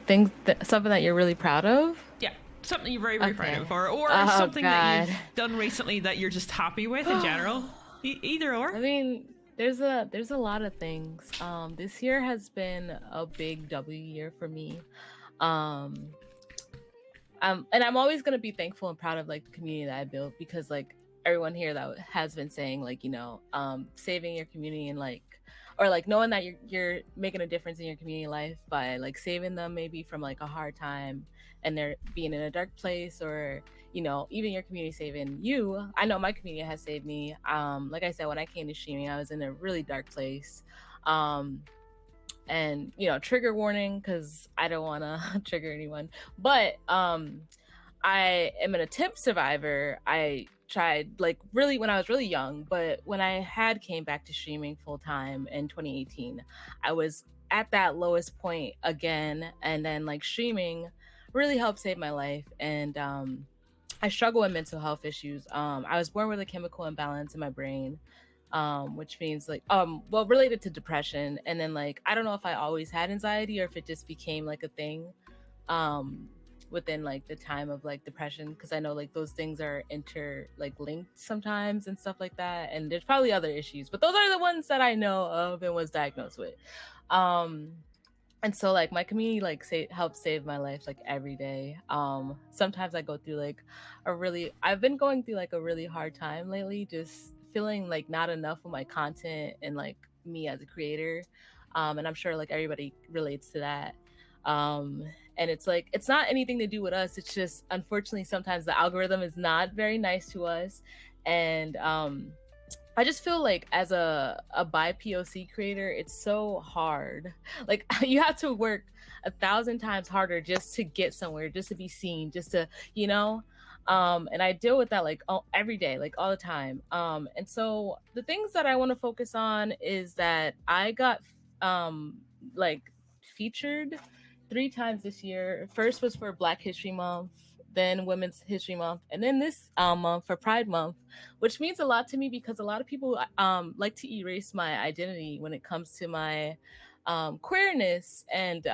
something that you're really proud of? Yeah, something you're very, very proud of, or Oh, something that God. you've done recently that you're just happy with in general. Either or. I mean, there's a lot of things. This year has been a big W year for me. And I'm always gonna be thankful and proud of like the community that I built, because like everyone here that has been saying, like, you know, saving your community and like, or like knowing that you're making a difference in your community life by like saving them maybe from like a hard time, and they're being in a dark place, or, you know, even your community saving you. I know my community has saved me. Like I said, when I came to streaming, I was in a really dark place. And, you know, trigger warning, because I don't want to trigger anyone, but I am an attempt survivor. I tried like really when I was really young, but when I came back to streaming full time in 2018, I was at that lowest point again, and then like streaming really helped save my life. And I struggle with mental health issues. I was born with a chemical imbalance in my brain, which means like well, related to depression. And then like I don't know if I always had anxiety or if it just became like a thing within like the time of like depression, because I know like those things are linked sometimes and stuff like that, and there's probably other issues, but those are the ones that I know of and was diagnosed with. And so like my community like helps save my life like every day. Sometimes I go through like I've been going through like a really hard time lately, just feeling like not enough of my content and like me as a creator. And I'm sure like everybody relates to that. And it's like, it's not anything to do with us. It's just, unfortunately, sometimes the algorithm is not very nice to us. And I just feel like as a bi POC creator, it's so hard. Like you have to work 1,000 times harder just to get somewhere, just to be seen, just to, you know, and I deal with that like every day, like all the time. And so the things that I want to focus on is that I got like featured 3 times this year. First was for Black History Month, then Women's History Month, and then this month for Pride Month, which means a lot to me because a lot of people like to erase my identity when it comes to my queerness. And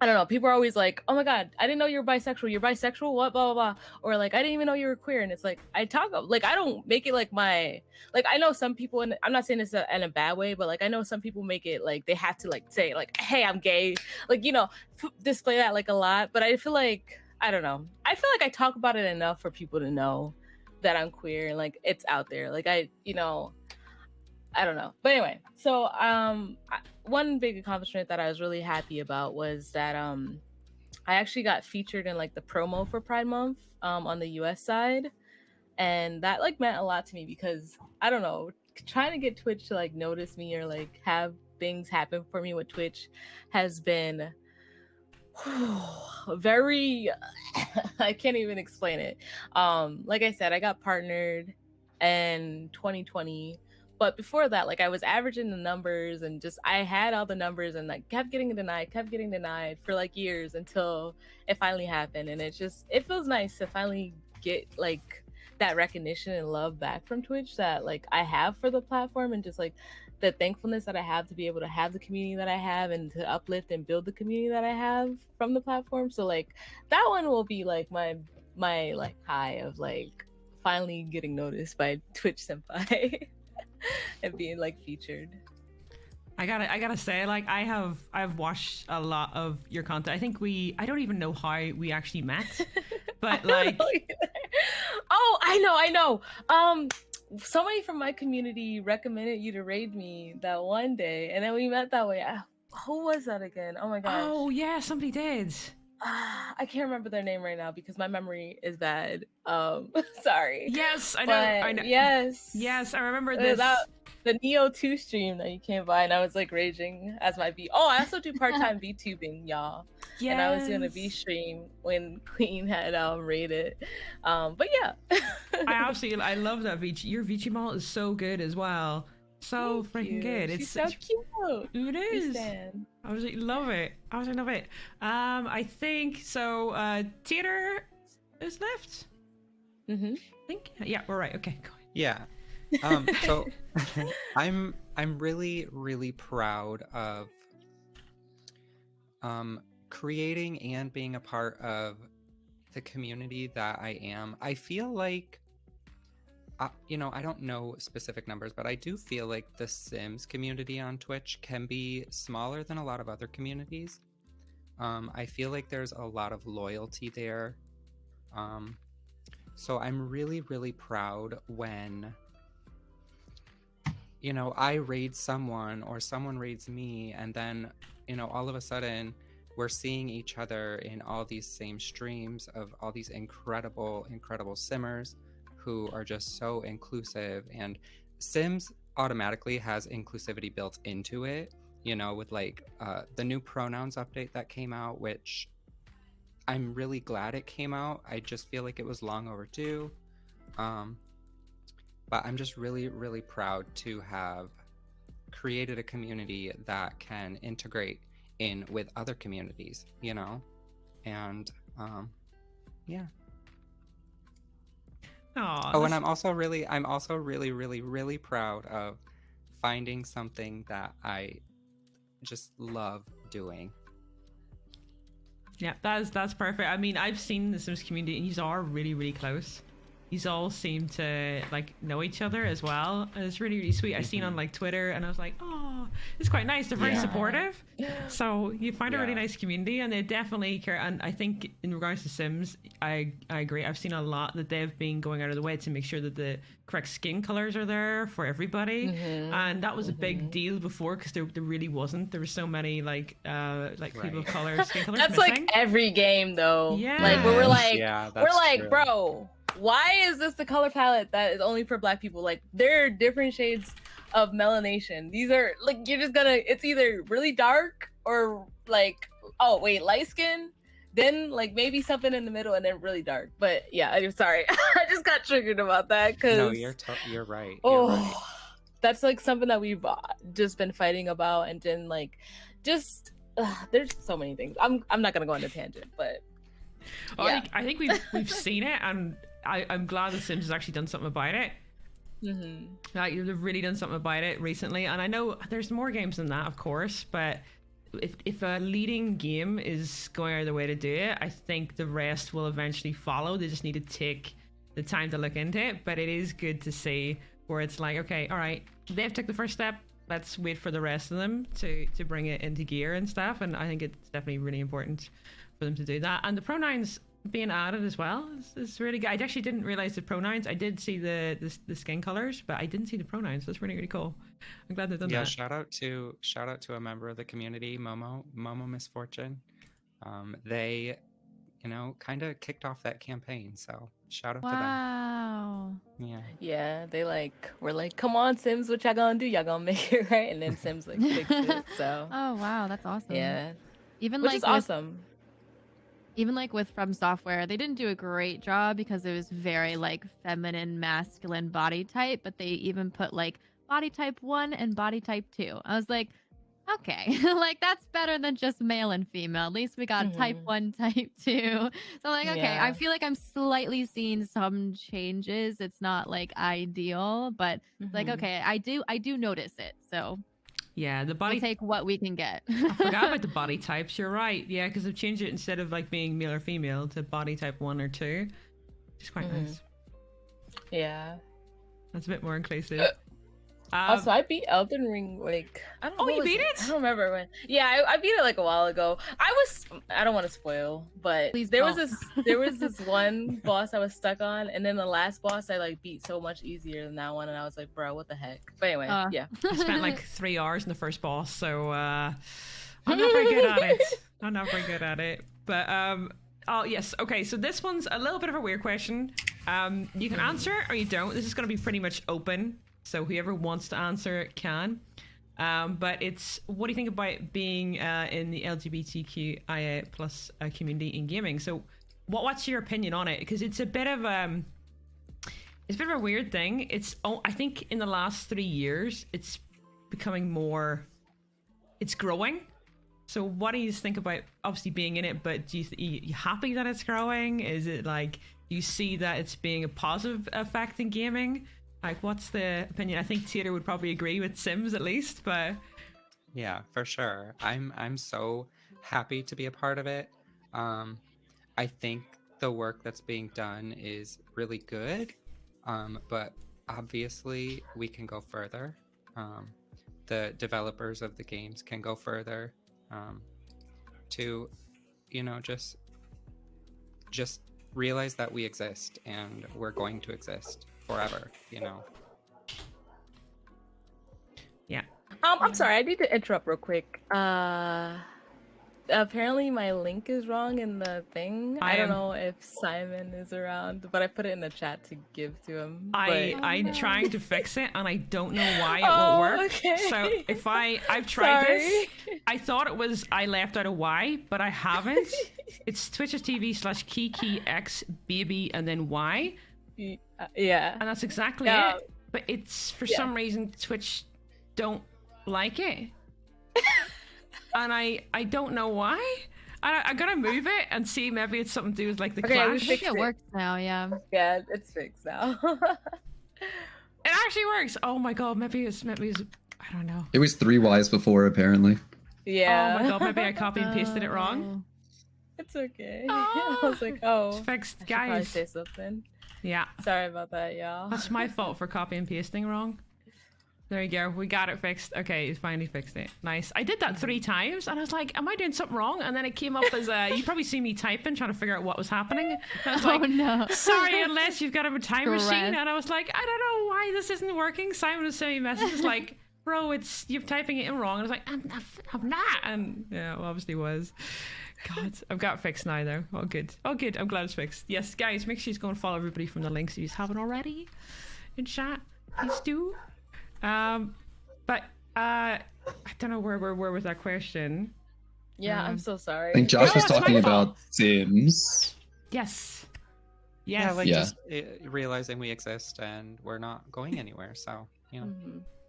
I don't know, people are always like, oh my God, I didn't know you were bisexual. You're bisexual? What? Blah, blah, blah. Or like, I didn't even know you were queer. And it's like, I don't make it like I know some people, and I'm not saying this in a bad way, but like, I know some people make it like, they have to like say like, hey, I'm gay. Like, you know, display that like a lot. But I feel like, I don't know. I feel like I talk about it enough for people to know that I'm queer and like, it's out there. Like I don't know. But anyway, so one big accomplishment that I was really happy about was that I actually got featured in like the promo for Pride Month on the US side. And that like meant a lot to me because I don't know, trying to get Twitch to like notice me or like have things happen for me with Twitch has been very I can't even explain it. Like I said, I got partnered in 2020. But before that, like I was averaging the numbers and just I had all the numbers and like kept getting denied for like years until it finally happened. And it feels nice to finally get like that recognition and love back from Twitch that like I have for the platform, and just like the thankfulness that I have to be able to have the community that I have and to uplift and build the community that I have from the platform. So like that one will be like my like high of like finally getting noticed by Twitch senpai and being like featured. I gotta say, like I've watched a lot of your content. I think I don't even know how we actually met, but like, oh, I know. Somebody from my community recommended you to raid me that one day, and then we met that way. Who was that again? Oh my gosh. Oh yeah, somebody did. I can't remember their name right now because my memory is bad. Sorry. Yes, I know. But I know. Yes, I remember this. The Neo 2 stream that you came by, and I was like raging as my V. Oh, I also do part-time VTubing, y'all. Yes. And I was doing a V stream when Queen had raided. But yeah. I love that VG. Your VG model is so good as well. So freaking good. She's so cute. It is. I was like, love it. I think so. Tater is left. Mm-hmm. I think. Yeah, we're right. Okay, go ahead. Yeah. So I'm really, really proud of creating and being a part of the community that I am. I feel like, you know, I don't know specific numbers, but I do feel like the Sims community on Twitch can be smaller than a lot of other communities. I feel like there's a lot of loyalty there. So I'm really, really proud when, you know, I raid someone or someone raids me, and then, you know, all of a sudden we're seeing each other in all these same streams of all these incredible, incredible Simmers who are just so inclusive. And Sims automatically has inclusivity built into it, you know, with like the new pronouns update that came out, which I'm really glad it came out. I just feel like it was long overdue. But I'm just really, really proud to have created a community that can integrate in with other communities, you know? And yeah. Aww, and I'm also really, really proud of finding something that I just love doing. Yeah, that's perfect. I mean, I've seen the Sims community, and you are really, really close. You all seem to like know each other as well, and it's really, really sweet. I've seen on like Twitter, and I was like, oh, it's quite nice. They're very supportive. So you find a really nice community, and they definitely care. And I think in regards to Sims, I agree. I've seen a lot that they've been going out of the way to make sure that the correct skin colors are there for everybody, and that was a big deal before because there really wasn't. There were so many like people of color skin colors. That's missing. like every game though. Yeah. Like we're like true. bro, why is this the color palette that is only for Black people? Like there are different shades of melanation. These are like you're just gonna. It's either really dark or like light skin. Then like maybe something in the middle and then really dark. But yeah, I'm sorry. I just got triggered about that because no, you're right. Right. That's like something that we've just been fighting about, and then like just there's so many things. I'm not gonna go on a tangent, but yeah. I think we've seen it, and I'm glad the Sims has actually done something about it. Like they've really done something about it recently, and I know there's more games than that, of course, but if a leading game is going out of the way to do it, I think the rest will eventually follow. They just need to take the time to look into it. But it is good to see where it's like, okay, all right, they've took the first step. Let's wait for the rest of them to bring it into gear and stuff. And I think it's definitely really important for them to do that. And the pronouns being added as well is really good. I actually didn't realize the pronouns. I did see the skin colors, but I didn't see the pronouns. That's really, really cool. I'm glad they've done that. Yeah, shout out to a member of the community, Momo Misfortune. They, you know, kind of kicked off that campaign, so shout out to them. Wow. Yeah, they we're like, come on, Sims, what y'all gonna do? Y'all gonna make it right? And then Sims like fixed it. So oh wow, that's awesome. Yeah, even which is awesome. Even like with From Software, they didn't do a great job because it was very like feminine, masculine body type, but they even put like body type 1 and body type 2. I was like, okay, like that's better than just male and female. At least we got type 1, type 2. So I'm like, okay, I feel like I'm slightly seeing some changes. It's not like ideal, but like, okay, I do notice it. So yeah, the body we'll take what we can get. I forgot about the body types. You're right. Yeah, because they've changed it instead of like being male or female to body type 1 or 2. Which is quite nice. Yeah. That's a bit more inclusive. Also, I beat Elden Ring like I don't know. Oh, you beat it? I don't remember when. Yeah, I beat it like a while ago. I don't want to spoil, but Please there don't. was this one boss I was stuck on, and then the last boss I like beat so much easier than that one, and I was like, bro, what the heck? But anyway, yeah. I spent like 3 hours in the first boss, so I'm not very good at it. I'm not very good at it. But oh yes, okay. So this one's a little bit of a weird question. You can answer it or you don't. This is going to be pretty much open. So whoever wants to answer it can. But it's, what do you think about being in the LGBTQIA plus community in gaming? So what's your opinion on it? Because it's a bit of a weird thing. I think in the last 3 years, it's becoming more, it's growing. So what do you think about obviously being in it, but you happy that it's growing? Is it like, you see that it's being a positive effect in gaming? Like, what's the opinion? I think Tater would probably agree with Sims at least, but yeah, for sure. I'm so happy to be a part of it. I think the work that's being done is really good, but obviously we can go further. The developers of the games can go further to, you know, just realize that we exist and we're going to exist forever, you know. Yeah. I'm sorry, I need to interrupt real quick. Apparently my link is wrong in the thing. I don't know if Simon is around, but I put it in the chat to give to him. I'm trying to fix it and I don't know why it won't work. Okay. So if I've tried this, I thought it was I left out a Y, but I haven't. It's twitch.tv/KeekeeXBaby and then Y. Yeah. And that's exactly it. But it's for some reason Twitch don't like it. And I don't know why. I gotta move it and see, maybe it's something to do with like the clash. I think it works now, yeah. Yeah, it's fixed now. It actually works. Oh my god, maybe it's I don't know. It was 3 Ys before, apparently. Yeah. Oh my god, maybe I copy and pasted it wrong. It's okay. I was like, oh, it's fixed, I should probably guys. say something. Yeah. Sorry about that, y'all. That's my fault for copy and pasting wrong. There you go. We got it fixed. Okay, you finally fixed it. Nice. I did that 3 times and I was like, am I doing something wrong? And then it came up as you probably see me typing, trying to figure out what was happening. And I was like, no. sorry, unless you've got a time machine. And I was like, I don't know why this isn't working. Simon was sending me messages like, bro, you're typing it in wrong. And I was like, I'm not. And yeah, it obviously was. God, I've got it fixed now though. All good. All good. I'm glad it's fixed. Yes, guys, make sure you go and follow everybody from the links if you haven't already in chat. Please do. But I don't know where was that question. Yeah, I'm so sorry. I think Josh was it's my talking fault. about Sims. Yes. Yeah, Yes. like Yeah. just realizing we exist and we're not going anywhere. So, you know.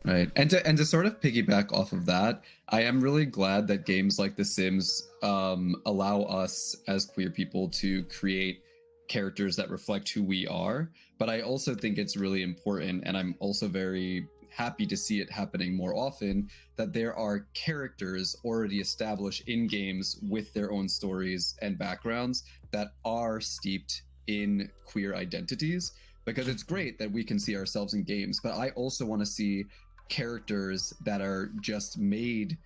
Right. And to sort of piggyback off of that, I am really glad that games like The Sims allow us as queer people to create characters that reflect who we are. But I also think it's really important, and I'm also very happy to see it happening more often, that there are characters already established in games with their own stories and backgrounds that are steeped in queer identities, because it's great that we can see ourselves in games, but I also want to see characters that are just made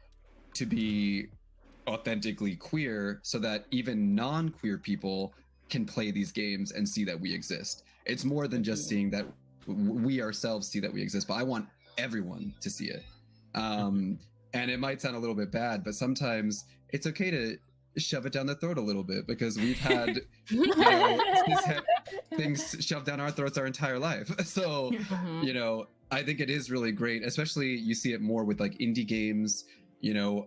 to be authentically queer so that even non-queer people can play these games and see that we exist. It's more than just seeing that we ourselves see that we exist, but I want everyone to see it. And it might sound a little bit bad, but sometimes it's okay to shove it down the throat a little bit, because we've had things shoved down our throats our entire life. So, I think it is really great, especially you see it more with like indie games.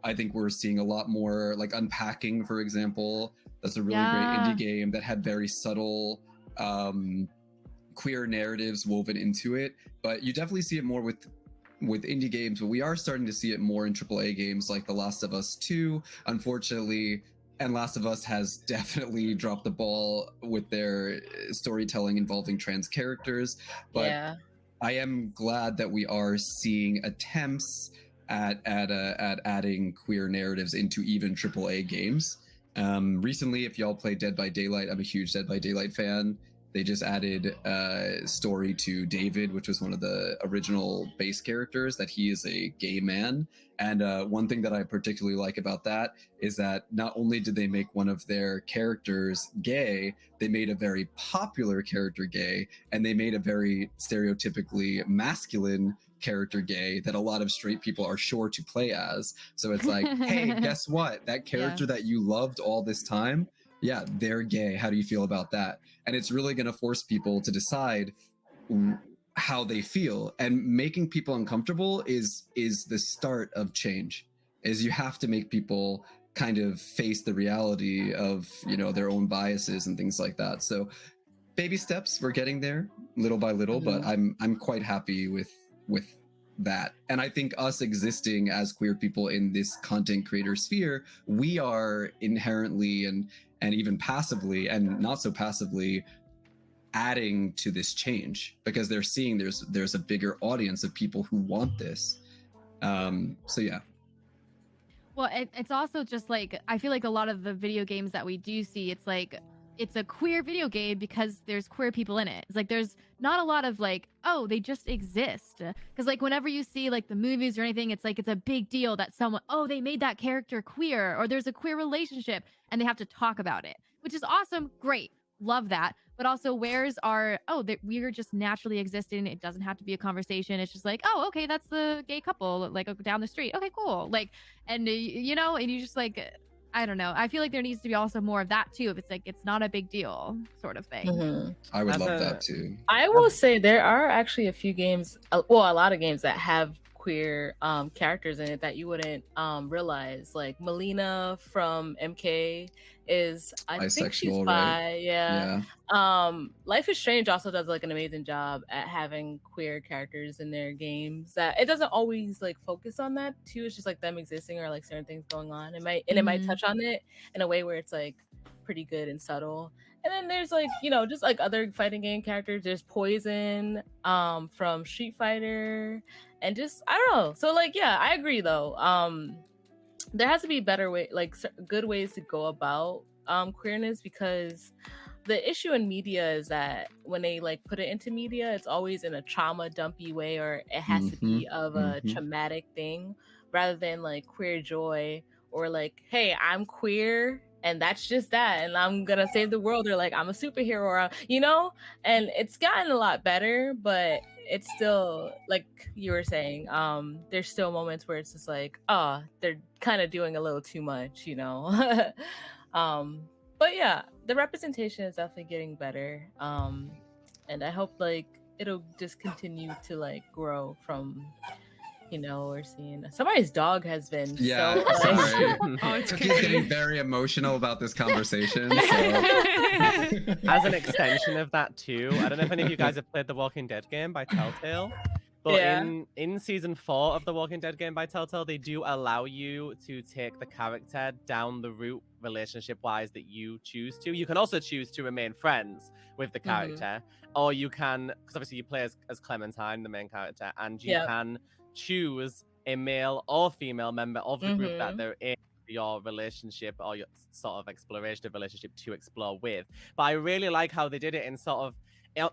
I think we're seeing a lot more like Unpacking, for example. That's a really great indie game that had very subtle queer narratives woven into it. But you definitely see it more with with indie games, but we are starting to see it more in AAA games like The Last of Us 2, unfortunately. And Last of Us has definitely dropped the ball with their storytelling involving trans characters. But Yeah. I am glad that we are seeing attempts at adding queer narratives into even AAA games. Recently, if y'all play Dead by Daylight, I'm a huge Dead by Daylight fan. They just added a story to David, which was one of the original base characters, that he is a gay man. And one thing that I particularly like about that is that not only did they make one of their characters gay, they made a very popular character gay, and they made a very stereotypically masculine character gay that a lot of straight people are sure to play as. So it's like, hey, guess what? That character that you loved all this time, yeah, they're gay. How do you feel about that? And it's really going to force people to decide how they feel, and making people uncomfortable is the start of change. Is you have to make people kind of face the reality of, you know, their own biases and things like that. So baby steps, we're getting there little by little, but I'm quite happy with that. And I think us existing as queer people in this content creator sphere, we are inherently and even passively and not so passively adding to this change, because they're seeing there's a bigger audience of people who want this. So yeah. Well, it's also just like, I feel like a lot of the video games that we do see, it's like, it's a queer video game because there's queer people in it. It's like, there's not a lot of like, oh, they just exist. Because like whenever you see like the movies or anything, it's like, it's a big deal that someone, oh, they made that character queer, or there's a queer relationship and they have to talk about it, which is awesome. Great. Love that. But also, where's our, oh, that we're just naturally existing. It doesn't have to be a conversation. It's just like, oh, okay, that's the gay couple, like down the street. Okay, cool. Like, and you know, and you just like, I don't know. I feel like there needs to be also more of that too. If it's like, it's not a big deal sort of thing. I would love that too. I will say there are actually a few games, well, a lot of games that have queer characters in it that you wouldn't realize. Like Melina from MK is, I think she's bi, right? yeah. Life is Strange also does like an amazing job at having queer characters in their games. That it doesn't always like focus on that too. It's just like them existing or like certain things going on. It might touch on it in a way where it's like pretty good and subtle. And then there's like, you know, just like other fighting game characters. There's Poison from Street Fighter, and just I don't know. So like, yeah, I agree though. There has to be better way, like good ways to go about queerness, because the issue in media is that when they like put it into media, it's always in a trauma dumpy way, or it has to be of a traumatic thing, rather than like queer joy, or like, hey, I'm queer and that's just that, and I'm gonna save the world, or like I'm a superhero, or you know. And it's gotten a lot better, but it's still like you were saying, there's still moments where it's just like, oh, they're kind of doing a little too much, you know. But yeah, the representation is definitely getting better, and I hope like it'll just continue to like grow from, you know, we're seeing somebody's dog has been sorry. It's getting very emotional about this conversation. So. As an extension of that too, I don't know if any of you guys have played the Walking Dead game by Telltale, but in season 4 of the Walking Dead game by Telltale, they do allow you to take the character down the route relationship-wise that you choose to. You can also choose to remain friends with the character, or you can, because obviously you play as Clementine, the main character, and you can choose a male or female member of the group that they're in your relationship or your sort of exploration of relationship to explore with. But I really like how they did it in sort of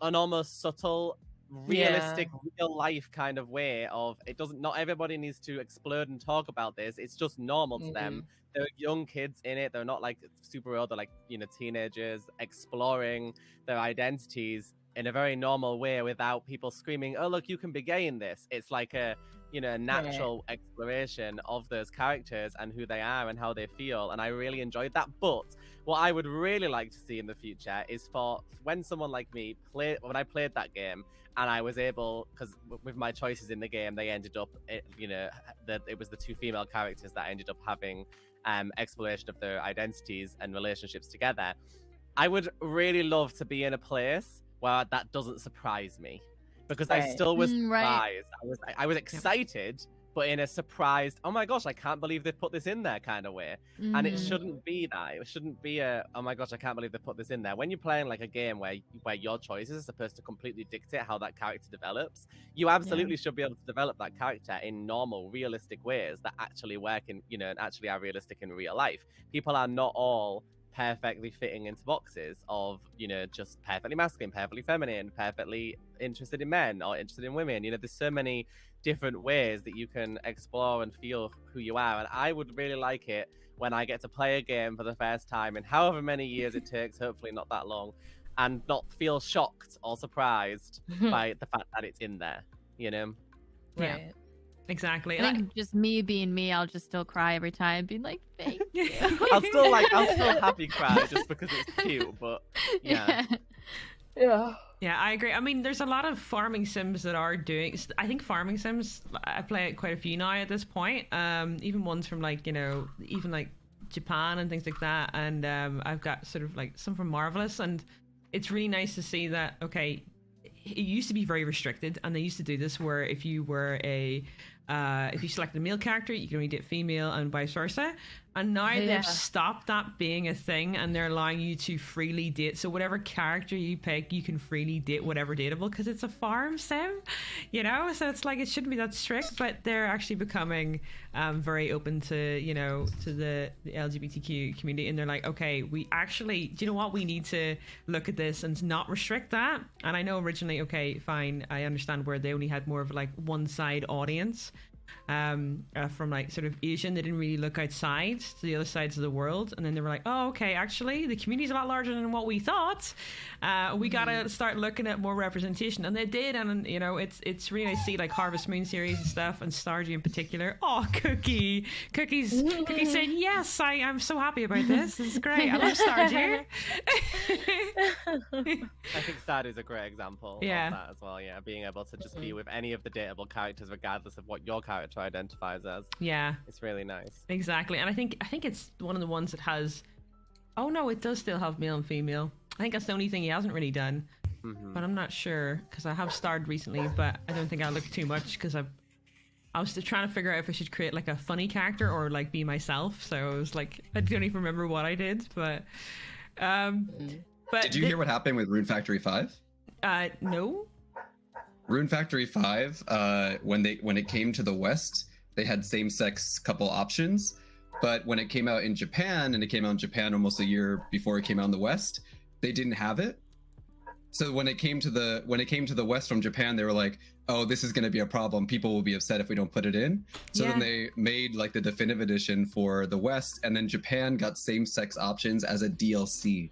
an almost subtle, realistic, real life kind of way of, it doesn't, not everybody needs to explode and talk about this. It's just normal to them. They're young kids in it. They're not like super old. They're like, you know, teenagers exploring their identities in a very normal way without people screaming, oh, look, you can be gay in this. It's like a, you know, natural exploration of those characters and who they are and how they feel. And I really enjoyed that. But what I would really like to see in the future is for when someone like me when I played that game and I was able, because with my choices in the game, they ended up, you know, it was the 2 female characters that ended up having exploration of their identities and relationships together. I would really love to be in a place where that doesn't surprise me. because I Right. still was Right. surprised. I was excited, but in a surprised, oh my gosh, I can't believe they put this in there kind of way. And it Mhm. shouldn't be that. It shouldn't be a, oh my gosh, I can't believe they put this in there. When you're playing like a game where your choices are supposed to completely dictate how that character develops, you absolutely should be able to develop that character in normal, realistic ways that actually work in, you know, and actually are realistic in real life. People are not all perfectly fitting into boxes of, you know, just perfectly masculine, perfectly feminine, perfectly interested in men or interested in women. You know, there's so many different ways that you can explore and feel who you are. And I would really like it when I get to play a game for the first time in however many years it takes, hopefully not that long, and not feel shocked or surprised by the fact that it's in there, you know? Yeah. Right. Exactly. I think just me being me, I'll just still cry every time, being like, thank you. I'll still happy cry just because it's cute, but yeah. Yeah. Yeah, I agree. I mean, there's a lot of farming sims that are doing. I think farming sims. I play quite a few now at this point. Even ones from like, you know, even like Japan and things like that. And I've got sort of like some from Marvelous, and it's really nice to see that. Okay, it used to be very restricted, and they used to do this where if you were if you selected a male character, you can only date female and vice versa. And now they've stopped that being a thing, and they're allowing you to freely date. So whatever character you pick, you can freely date whatever dateable, because it's a farm sim, you know? So it's like, it shouldn't be that strict, but they're actually becoming very open to, you know, to the LGBTQ community. And they're like, okay, we actually, do you know what? We need to look at this and not restrict that. And I know originally, okay, fine, I understand where they only had more of like one side audience. From like sort of Asian, they didn't really look outside to the other sides of the world, and then they were like, oh, okay, actually the community's a lot larger than what we thought. We gotta start looking at more representation, and they did. And you know, it's really nice to see like Harvest Moon series and stuff, and Stardew in particular. Oh, Cookie's saying yes, I'm so happy about this is great. I love Stardew. I think Stardew's a great example of that as well. Yeah, being able to just be with any of the dateable characters regardless of what your character identifies as. Yeah, it's really nice. Exactly. And I think it's one of the ones that has, oh no, it does still have male and female. I think that's the only thing he hasn't really done. But I'm not sure, because I have starred recently, but I don't think I looked too much, because I was still trying to figure out if I should create like a funny character or like be myself. So I was like, I don't even remember what I did, but did you hear what happened with Rune Factory 5? No. Rune Factory 5, when it came to the West, they had same-sex couple options, but when it came out in Japan, and it came out in Japan almost a year before it came out in the West, they didn't have it. So when it came to the West from Japan, they were like, oh, this is going to be a problem. People will be upset if we don't put it in. So then they made like the definitive edition for the West, and then Japan got same-sex options as a DLC.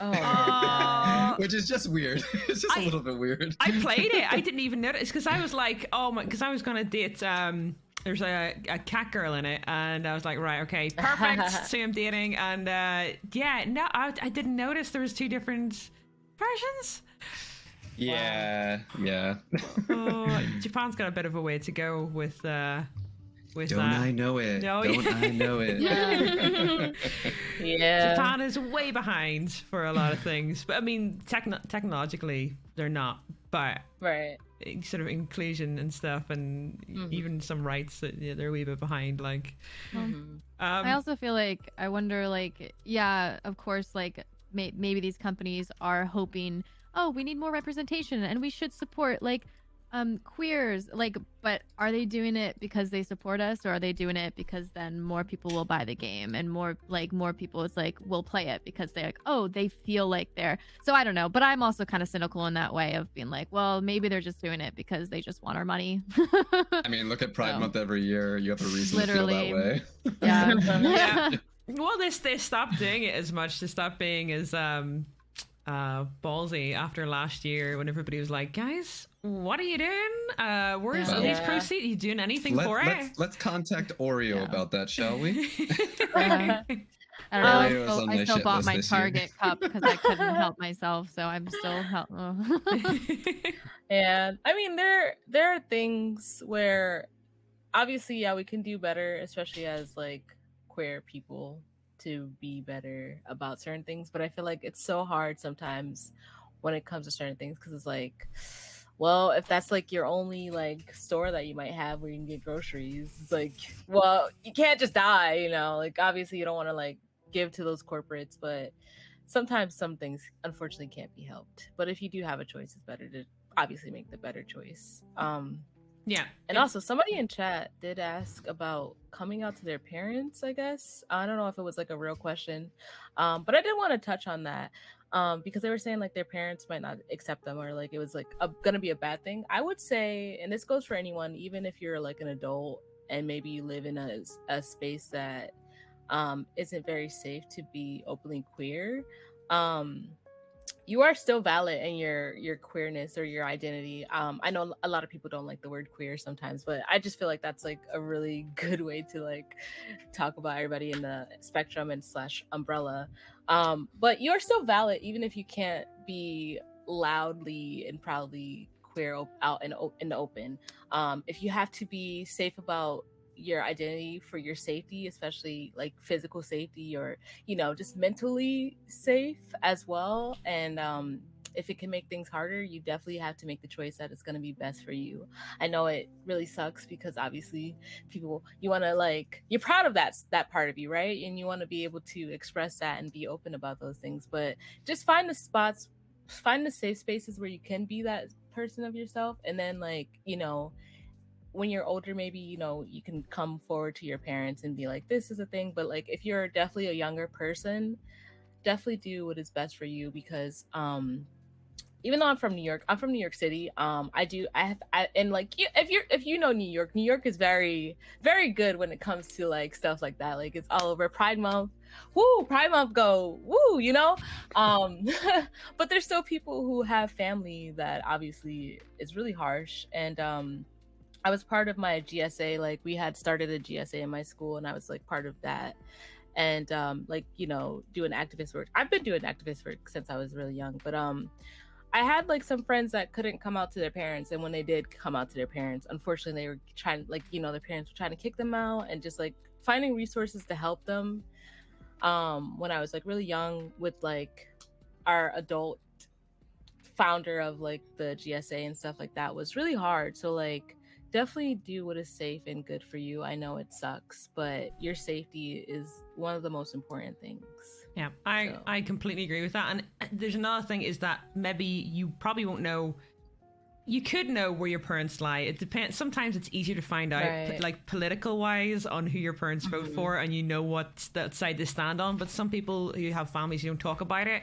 Oh, which is just weird. It's just a little bit weird. I played it. I didn't even notice, because I was like, oh my, because I was gonna date. There's a cat girl in it, and I was like, right, okay, perfect. So I'm dating, and no, I didn't notice there was two different versions. Yeah. Oh, Japan's got a bit of a way to go with Don't I know it? No. Don't I know it? Yeah. Japan is way behind for a lot of things, but I mean, technologically they're not. But right, sort of inclusion and stuff, and even some rights, they're a wee bit behind. Like, I also feel like, I wonder, like, yeah, of course, like maybe these companies are hoping, oh, we need more representation and we should support like queers, like, but are they doing it because they support us, or are they doing it because then more people will buy the game, and more people, it's like, will play it because they're like, oh, they feel like they're, so I don't know. But I'm also kind of cynical in that way of being like, well, maybe they're just doing it because they just want our money. I mean, look at Pride Month every year. You have a reason to feel that way. Yeah. Well, they stopped doing it as much. They stopped being as ballsy after last year, when everybody was like, guys, what are you doing? Where's these proceeds? Are you doing anything for it? Let's contact Oreo about that, shall we? I don't know. I still bought my Target cup because I couldn't help myself, so I'm still And I mean, there are things where obviously, yeah, we can do better, especially as like queer people, to be better about certain things. But I feel like it's so hard sometimes when it comes to certain things, because it's like, well, if that's like your only like store that you might have where you can get groceries, it's like, well, you can't just die, you know. Like obviously you don't want to like give to those corporates, but sometimes some things unfortunately can't be helped. But if you do have a choice, it's better to obviously make the better choice. Yeah. And also somebody in chat did ask about coming out to their parents, I guess. I don't know if it was like a real question. But I did want to touch on that. Because they were saying like their parents might not accept them, or like it was like gonna be a bad thing. I would say, and this goes for anyone, even if you're like an adult and maybe you live in a space that isn't very safe to be openly queer, you are still valid in your queerness or your identity. I know a lot of people don't like the word queer sometimes, but I just feel like that's like a really good way to like talk about everybody in the spectrum and slash umbrella. But you're still valid even if you can't be loudly and proudly queer out in the open. If you have to be safe about your identity for your safety, especially like physical safety, or you know, just mentally safe as well, and if it can make things harder, you definitely have to make the choice that it's going to be best for you. I know it really sucks because obviously people, you want to like, you're proud of that part of you, right? And you want to be able to express that and be open about those things, but just find the spots, find the safe spaces where you can be that person of yourself. And then like, you know, when you're older, maybe, you know, you can come forward to your parents and be like, this is a thing. But like, if you're definitely a younger person, definitely do what is best for you. Because even though I'm from New York City. And like, if you know New York is very, very good when it comes to like stuff like that. Like it's all over Pride Month. Woo, Pride Month go, woo, you know? But there's still people who have family that obviously is really harsh. And I was part of my GSA. Like we had started a GSA in my school, and I was like part of that. And like, you know, doing activist work. I've been doing activist work since I was really young, but I had like some friends that couldn't come out to their parents, and when they did come out to their parents, unfortunately they were trying, like, you know, their parents were trying to kick them out, and just like finding resources to help them when I was like really young with like our adult founder of like the GSA and stuff like that was really hard. So like definitely do what is safe and good for you. I know it sucks, but your safety is one of the most important things. Yeah, I completely agree with that. And there's another thing is that maybe you probably won't know. You could know where your parents lie. It depends. Sometimes it's easier to find out, Right. like political wise, on who your parents vote for, and you know what that side they stand on. But some people who have families who don't talk about it,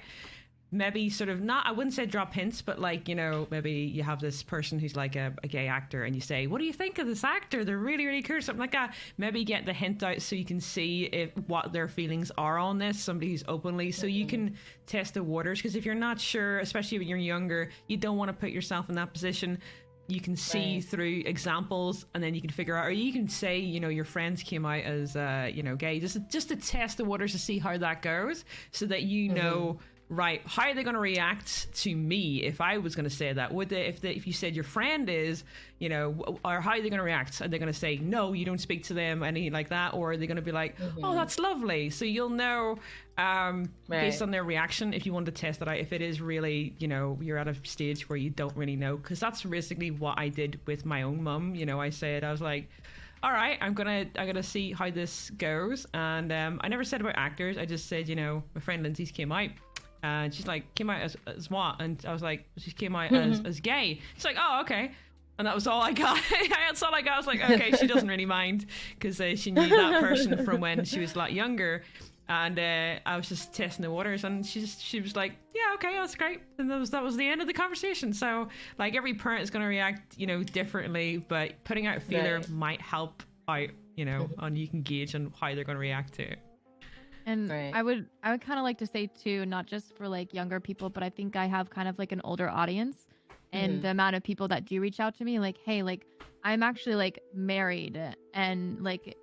maybe sort of not, I wouldn't say drop hints, but like, you know, maybe you have this person who's like a gay actor, and you say, what do you think of this actor? They're really, really cool, something like that. Maybe get the hint out so you can see what their feelings are on this, somebody who's openly, so you can test the waters. Because if you're not sure, especially when you're younger, you don't want to put yourself in that position. You can see through examples, and then you can figure out, or you can say, you know, your friends came out as you know, gay, just to test the waters to see how that goes, so that you know, right, how are they going to react to me if I was going to say that? Would they, if you said your friend is, you know, or how are they going to react? Are they going to say, no, you don't speak to them, anything like that? Or are they going to be like, oh, that's lovely? So you'll know based on their reaction, if you want to test it out, if it is really, you know, you're at a stage where you don't really know. Because that's basically what I did with my own mum. You know, I was like, all right, I'm gonna see how this goes. And I never said about actors. I just said, you know, my friend Lindsay's came out. And she's like, came out as what? And I was like, she came out as gay. She's like, oh, okay. And that was all I got. That's all I got. I was like, okay, she doesn't really mind, because she knew that person from when she was a lot younger. And I was just testing the waters, and she was like, yeah, okay, that's great. And that was the end of the conversation. So like every parent is going to react, you know, differently, but putting out a feeler might help out, you know, and you can gauge on how they're going to react to it. And I would kind of like to say too, not just for like younger people, but I think I have kind of like an older audience, and the amount of people that do reach out to me like, hey, like I'm actually like married and like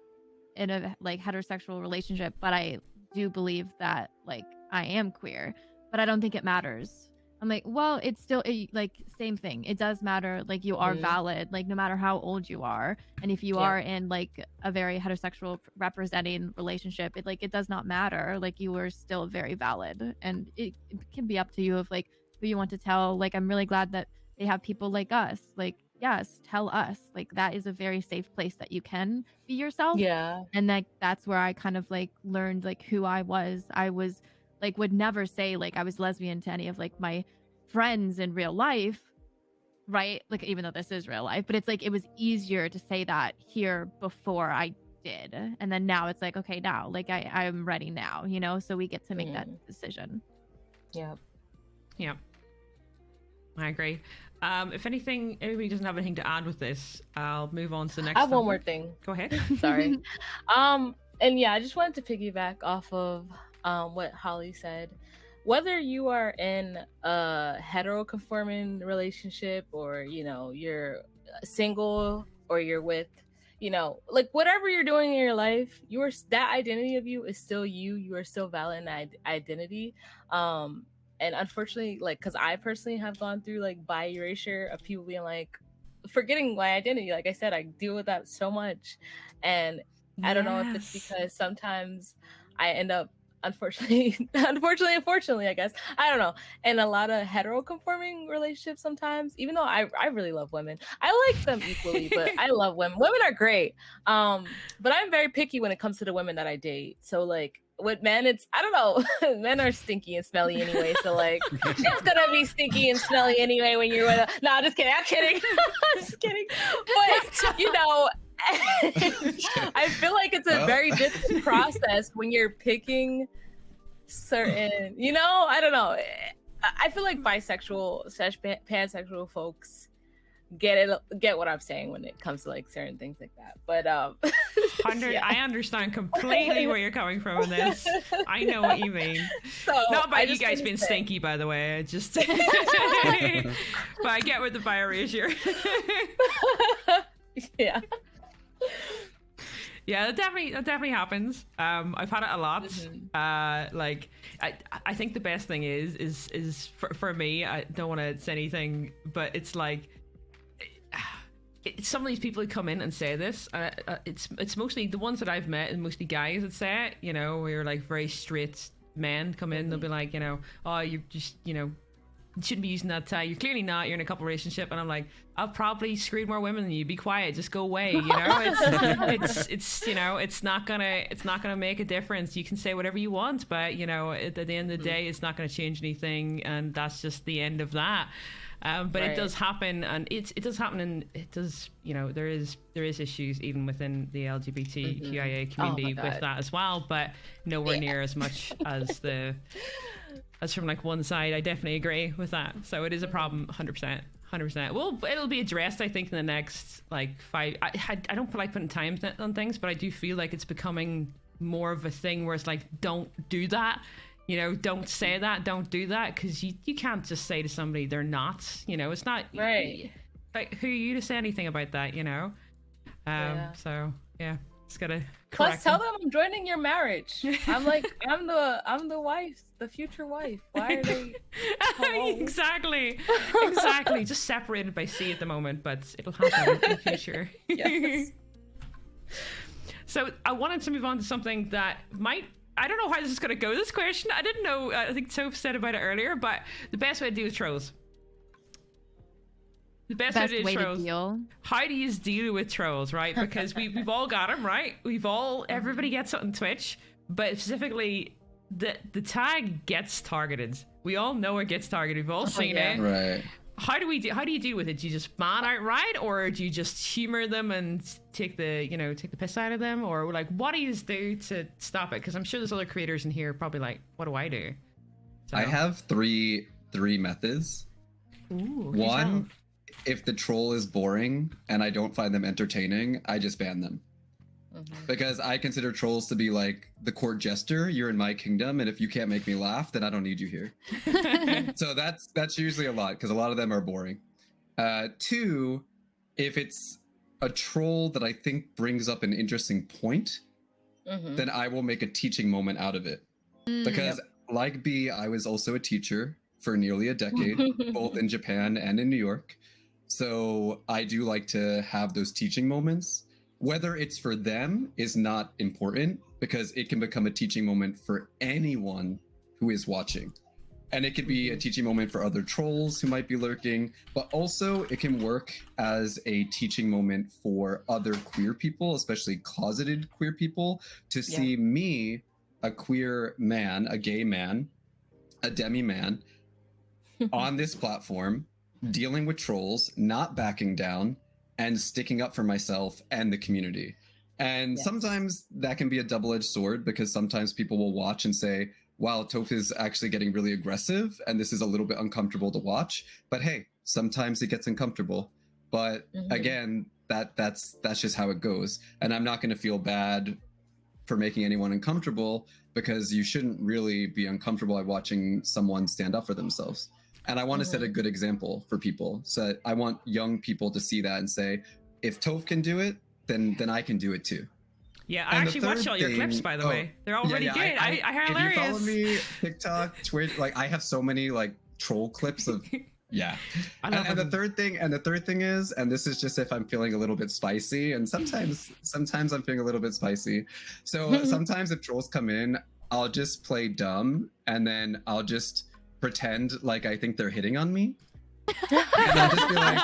in a like heterosexual relationship, but I do believe that like I am queer, but I don't think it matters. I'm like, well, it's still like same thing. It does matter. Like you are valid, like no matter how old you are. And if you are in like a very heterosexual representing relationship, it does not matter. Like you are still very valid. And it can be up to you of like who you want to tell. Like I'm really glad that they have people like us. Like, yes, tell us. Like, that is a very safe place that you can be yourself. Yeah. And that's where I kind of like learned like who I was. I was like would never say like I was lesbian to any of like my friends in real life, right? Like, even though this is real life, but it's like it was easier to say that here before I did. And then now it's like, okay, now like I'm ready now, you know, so we get to make that decision. Yeah. Yeah, I agree. If anybody doesn't have anything to add with this, I'll move on to the next. I have one topic. more thing. Go ahead. Sorry. And yeah, I just wanted to piggyback off of what Holly said. Whether you are in a hetero-conforming relationship, or you know you're single, or you're with, you know, like whatever you're doing in your life, that identity of you is still you. You are still valid in that identity. And unfortunately, like, because I personally have gone through like bi erasure of people being like forgetting my identity. Like I said, I deal with that so much, and I don't know if it's because sometimes I end up unfortunately, I guess, I don't know, in a lot of hetero-conforming relationships sometimes, even though I really love women. I like them equally, but I love women. Women are great. But I'm very picky when it comes to the women that I date. So like with men, it's, I don't know, men are stinky and smelly anyway. So like it's gonna be stinky and smelly anyway when you're with no, I'm just kidding. I'm just kidding. But you know, I feel like it's a very different process when you're picking certain, you know, I don't know. I feel like bisexual / pansexual folks get what I'm saying when it comes to like certain things like that. But yeah. I understand completely where you're coming from in this. I know what you mean. So, not about you guys being stinky, by the way. I just but I get with the bi erasure. Yeah. Yeah, that definitely happens. I've had it a lot. Like, I think the best thing is for me. I don't want to say anything, but it's like some of these people who come in and say this. It's mostly the ones that I've met, and mostly guys that say it. You know, where like very straight men come in. They'll be like, you know, oh, you're just, you know, you shouldn't be using that tag. You're clearly not. You're in a couple relationship, and I'm like, I've probably screwed more women than you. Be quiet. Just go away. You know, it's you know, it's not gonna make a difference. You can say whatever you want, but you know, at the end of the day, it's not gonna change anything, and that's just the end of that. But it does happen, and it does happen, and it does. You know, there is issues even within the LGBTQIA community with that as well, but nowhere near as much as from like one side. I definitely agree with that. So it is a problem, 100%. Well, it'll be addressed, I think, in the next like 5. I don't like putting time on things, but I do feel like it's becoming more of a thing where it's like, don't do that. You know, don't say that, don't do that, because you can't just say to somebody they're not. You know, it's not right. Like, who are you to say anything about that? You know. So yeah, just gotta. Plus, tell them I'm joining your marriage. I'm like, I'm the wife, the future wife. Why are they? Exactly. Just separated by sea at the moment, but it'll happen in the future. Yes. So I wanted to move on to something that might. I don't know how this is going to go, this question. I didn't know. I think Toph said about it earlier, but the best way to deal with trolls. The best way to deal. How do you deal with trolls, right? Because we've all got them, right? Everybody gets it on Twitch, but specifically the tag gets targeted. We all know it gets targeted. We've all seen it. Right. How do you deal with it? Do you just ban outright, or do you just humor them and take the piss out of them, or like what do you do to stop it? Because I'm sure there's other creators in here probably like, what do I do? So. I have three methods. Ooh, one, if the troll is boring and I don't find them entertaining, I just ban them. Because I consider trolls to be like the court jester. You're in my kingdom, and if you can't make me laugh, then I don't need you here. So that's usually a lot, because a lot of them are boring. 2, if it's a troll that I think brings up an interesting point, then I will make a teaching moment out of it. Because like B, I was also a teacher for nearly a decade, both in Japan and in New York. So I do like to have those teaching moments. Whether it's for them is not important, because it can become a teaching moment for anyone who is watching. And it could be a teaching moment for other trolls who might be lurking, but also it can work as a teaching moment for other queer people, especially closeted queer people, to see me, a queer man, a gay man, a demi man, on this platform, dealing with trolls, not backing down, and sticking up for myself and the community. And sometimes that can be a double-edged sword, because sometimes people will watch and say, wow, Toph is actually getting really aggressive and this is a little bit uncomfortable to watch. But hey, sometimes it gets uncomfortable. But again, that's just how it goes. And I'm not going to feel bad for making anyone uncomfortable, because you shouldn't really be uncomfortable at watching someone stand up for themselves. And I want to set a good example for people. So I want young people to see that and say, if Toph can do it, then I can do it too. Yeah, I actually watched all your clips, by the way. They're all really good. I hilarious. If you follow me, TikTok, Twitch, like I have so many like troll clips of and the third thing is, and this is just if I'm feeling a little bit spicy, and sometimes I'm feeling a little bit spicy. So sometimes if trolls come in, I'll just play dumb, and then I'll just pretend like I think they're hitting on me. And I'll just be like,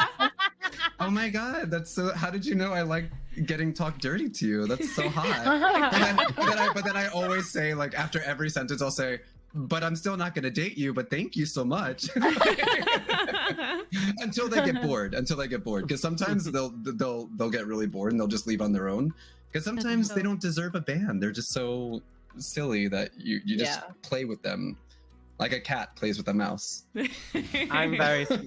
oh my god, that's so, how did you know I like getting talked dirty to you? That's so hot. but then I always say, like, after every sentence I'll say, but I'm still not gonna date you, but thank you so much. Until they get bored, because sometimes they'll get really bored and they'll just leave on their own, because sometimes they don't deserve a ban. They're just so silly that you just play with them like a cat plays with a mouse.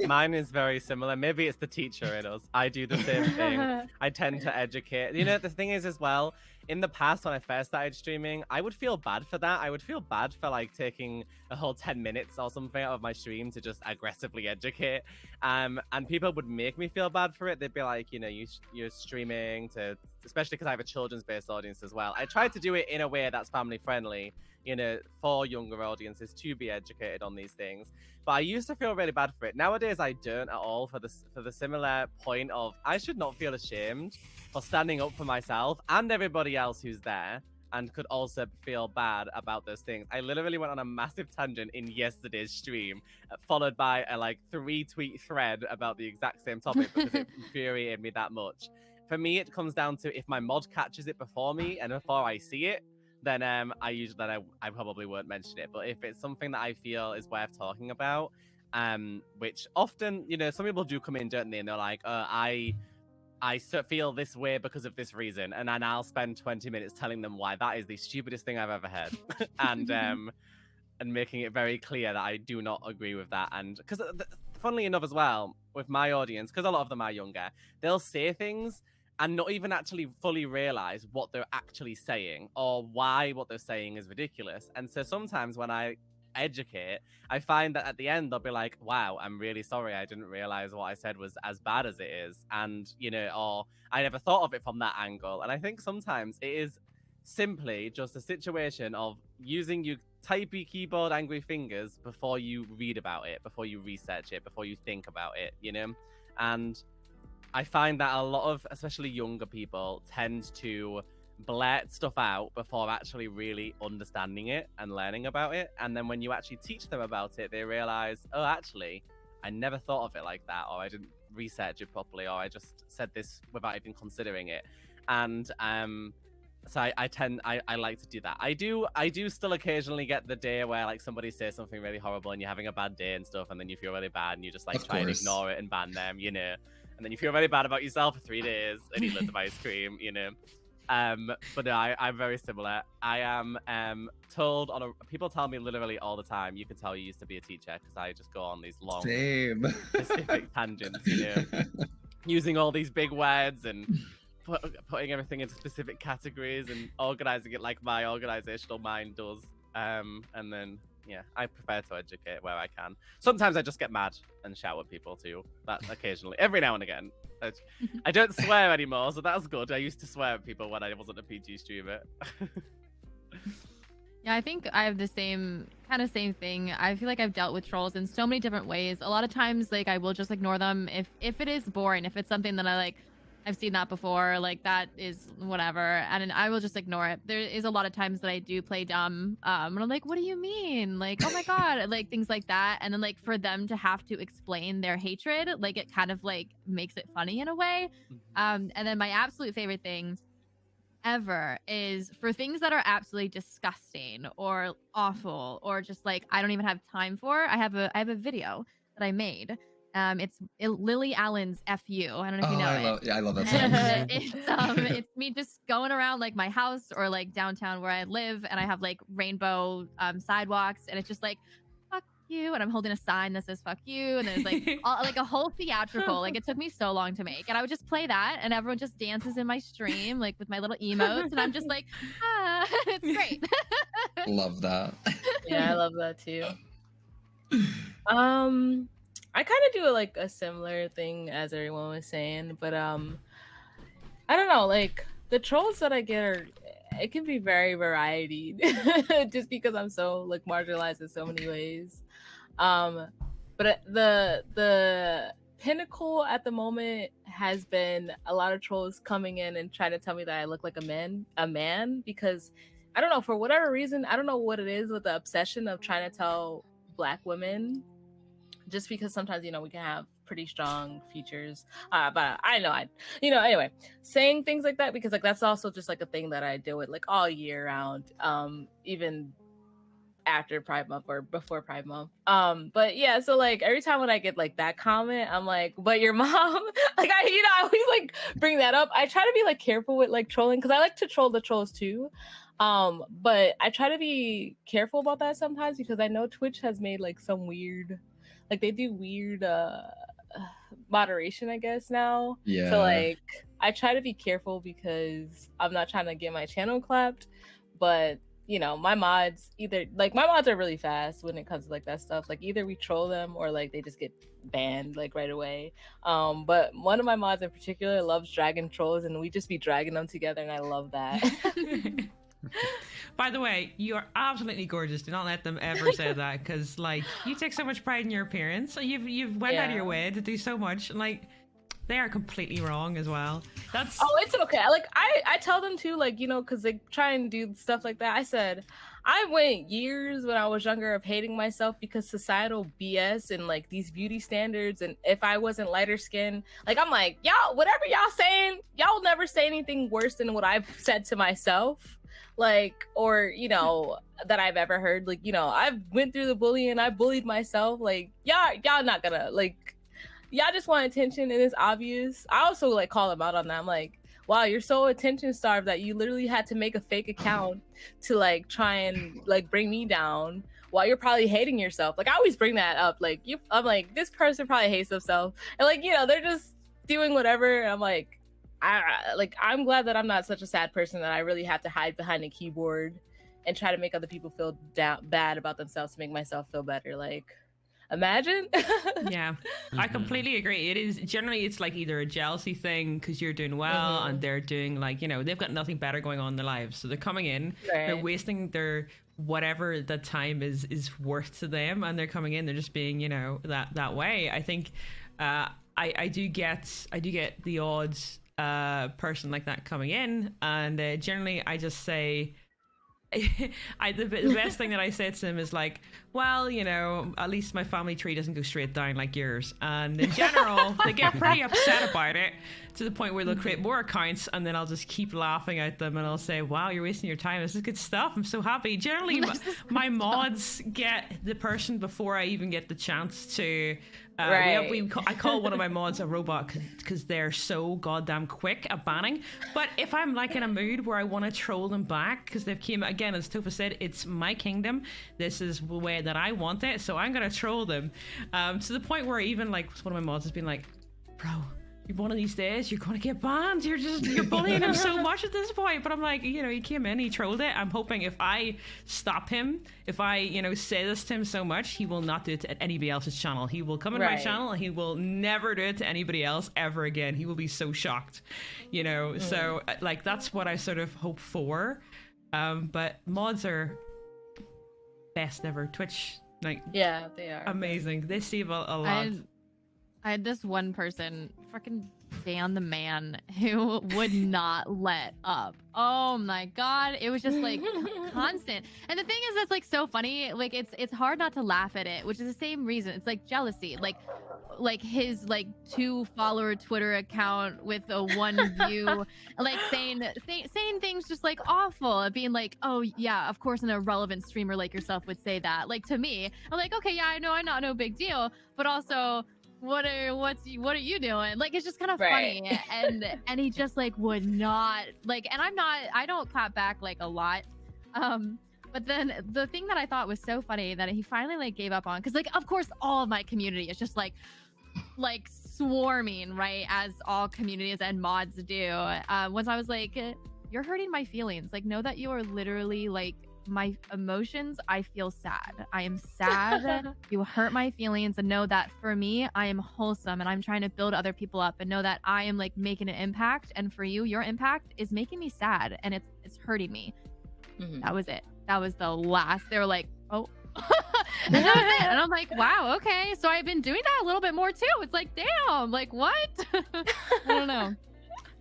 Mine is very similar. Maybe it's the teacher in us. I do the same thing. I tend to educate. You know, the thing is as well, in the past when I first started streaming, I would feel bad for that. I would feel bad for like taking a whole 10 minutes or something out of my stream to just aggressively educate. And people would make me feel bad for it. They'd be like, you know, you're streaming to, especially because I have a children's based audience as well. I tried to do it in a way that's family friendly, you know, for younger audiences to be educated on these things. But I used to feel really bad for it. Nowadays, I don't at all, for the similar point of I should not feel ashamed for standing up for myself and everybody else who's there, and could also feel bad about those things. I literally went on a massive tangent in yesterday's stream, followed by a like 3-tweet thread about the exact same topic because it infuriated me that much. For me, it comes down to if my mod catches it before me and before I see it, then I probably won't mention it. But if it's something that I feel is worth talking about, which often, you know, some people do come in, don't they? And they're like, I feel this way because of this reason, and then I'll spend 20 minutes telling them why that is the stupidest thing I've ever heard, and making it very clear that I do not agree with that. And because, funnily enough, as well, with my audience, because a lot of them are younger, they'll say things and not even actually fully realize what they're actually saying or why what they're saying is ridiculous. And so sometimes when I educate, I find that at the end they'll be like, wow, I'm really sorry, I didn't realize what I said was as bad as it is, and you know, or I never thought of it from that angle. And I think sometimes it is simply just a situation of using your typey keyboard angry fingers before you read about it, before you research it, before you think about it, you know. And I find that a lot of, especially younger people, tend to blurt stuff out before actually really understanding it and learning about it. And then when you actually teach them about it, they realize, oh, actually, I never thought of it like that, or I didn't research it properly, or I just said this without even considering it. And so I like to do that. I do still occasionally get the day where like somebody says something really horrible and you're having a bad day and stuff, and then you feel really bad and you just like try and ignore it and ban them, you know. And then you feel really bad about yourself for 3 days and eat loads of ice cream, you know. But no, I'm very similar. I am told people tell me literally all the time, you can tell you used to be a teacher, because I just go on these long specific tangents, you know, using all these big words and putting everything into specific categories and organizing it like my organizational mind does. And then yeah, I prefer to educate where I can. Sometimes I just get mad and shout at people too. That occasionally, every now and again. I don't swear anymore, so that's good. I used to swear at people when I wasn't a PG streamer. Yeah, I think I have the same thing. I feel like I've dealt with trolls in so many different ways. A lot of times, like, I will just ignore them if it is boring, if it's something that I I've seen that before. Like, that is whatever. And I will just ignore it. There is a lot of times that I do play dumb. And I'm like, what do you mean? Like, oh my God, like things like that. And then like for them to have to explain their hatred, like it kind of like makes it funny in a way. And then my absolute favorite thing ever is for things that are absolutely disgusting or awful or just like I don't even have time for. I have a video that I made. It's Lily Allen's FU. I don't know if you know it. I love that song. And it's me just going around like my house or like downtown where I live, and I have like rainbow sidewalks, and it's just like fuck you, and I'm holding a sign that says fuck you, and there's like like a whole theatrical. Like it took me so long to make, and I would just play that, and everyone just dances in my stream like with my little emotes, and I'm just like, it's great. Love that. Yeah, I love that too. I kind of do like a similar thing as everyone was saying, but I don't know, like the trolls that I get it can be very variety just because I'm so like marginalized in so many ways. But the pinnacle at the moment has been a lot of trolls coming in and trying to tell me that I look like a man because I don't know, for whatever reason, I don't know what it is with the obsession of trying to tell Black women. Just because sometimes, you know, we can have pretty strong features. But I know anyway, saying things like that because like that's also just like a thing that I deal with like all year round, even after Pride Month or before Pride Month. But yeah, so like every time when I get like that comment, I'm like, but your mom, like I always like bring that up. I try to be like careful with like trolling because I like to troll the trolls too. But I try to be careful about that sometimes because I know Twitch has made like some weird, like they do weird moderation, I guess now. Yeah. So like I try to be careful because I'm not trying to get my channel clapped, but you know, my mods are really fast when it comes to like that stuff. Like either we troll them or like they just get banned like right away. But one of my mods in particular loves dragging trolls and we just be dragging them together and I love that. By the way, you are absolutely gorgeous. Do not let them ever say that because, like, you take so much pride in your appearance. You've went out of your way to do so much. Like, they are completely wrong as well. That's it's okay. Like, I tell them too, like, you know, because they try and do stuff like that. I said, I went years when I was younger of hating myself because societal BS and like these beauty standards. And if I wasn't lighter skinned, like, I'm like, y'all, whatever y'all saying, y'all never say anything worse than what I've said to myself. Like, or, you know, that I've ever heard. Like, you know, I've went through the bullying, I bullied myself. Like, y'all not gonna, like, y'all just want attention and it's obvious. I also like call them out on that. I'm like, wow, you're so attention starved that you literally had to make a fake account to like try and like bring me down while you're probably hating yourself. Like I always bring that up. Like I'm like, this person probably hates themselves. And like, you know, they're just doing whatever. And I'm like, I'm glad that I'm not such a sad person that I really have to hide behind a keyboard and try to make other people feel bad about themselves to make myself feel better. Like, imagine. Yeah, I completely agree. It is generally it's like either a jealousy thing because you're doing well and they're doing like, you know, they've got nothing better going on in their lives, so they're coming in, they're wasting their whatever the time is worth to them, and they're coming in, they're just being, you know, that way. I think I do get the odds person like that coming in, and generally I just say the best thing that I said to them is like, well, you know, at least my family tree doesn't go straight down like yours. And in general, they get pretty upset about it to the point where they'll create more accounts, and then I'll just keep laughing at them and I'll say, wow, you're wasting your time. This is good stuff. I'm so happy. Generally, my mods get the person before I even get the chance to. I call one of my mods a robot because they're so goddamn quick at banning. But if I'm like in a mood where I want to troll them back because they've came again, as Toph said, it's my kingdom. This is the way that I want it, so I'm gonna troll them. To the point where even like one of my mods has been like, bro, one of these days you're gonna get banned. You're bullying him so much at this point. But I'm like, you know, he came in, he trolled it. I'm hoping if I stop him, if I, you know, say this to him so much, he will not do it to anybody else's channel. He will come in my channel and he will never do it to anybody else ever again. He will be so shocked, you know. So like that's what I sort of hope for. But mods are best ever. Twitch, like, yeah, they are amazing. They save a lot. I had this one person, fucking stand the man who would not let up. Oh my god, it was just like constant. And the thing is, that's like so funny. Like it's hard not to laugh at it, which is the same reason. It's like jealousy. Like his like 2-follower Twitter account with a 1 view, like saying things just like awful, being like, oh yeah, of course an irrelevant streamer like yourself would say that. Like to me, I'm like, okay, yeah, I know, I'm not no big deal, but also what are you doing? Like it's just kind of funny. And he just like would not like, and I don't clap back like a lot. But then the thing that I thought was so funny that he finally like gave up on, because like of course all of my community is just like swarming, right, as all communities and mods do. Once I was like, you're hurting my feelings. Like know that you are literally like my emotions. I feel sad. I am sad. You hurt my feelings, and know that for me, I am wholesome and I'm trying to build other people up, and know that I am like making an impact. And for you, your impact is making me sad and it's hurting me. That was it. That was the last. They were like, oh. And that was it. And I'm like, wow, okay. So I've been doing that a little bit more too. It's like, damn, like what? I don't know.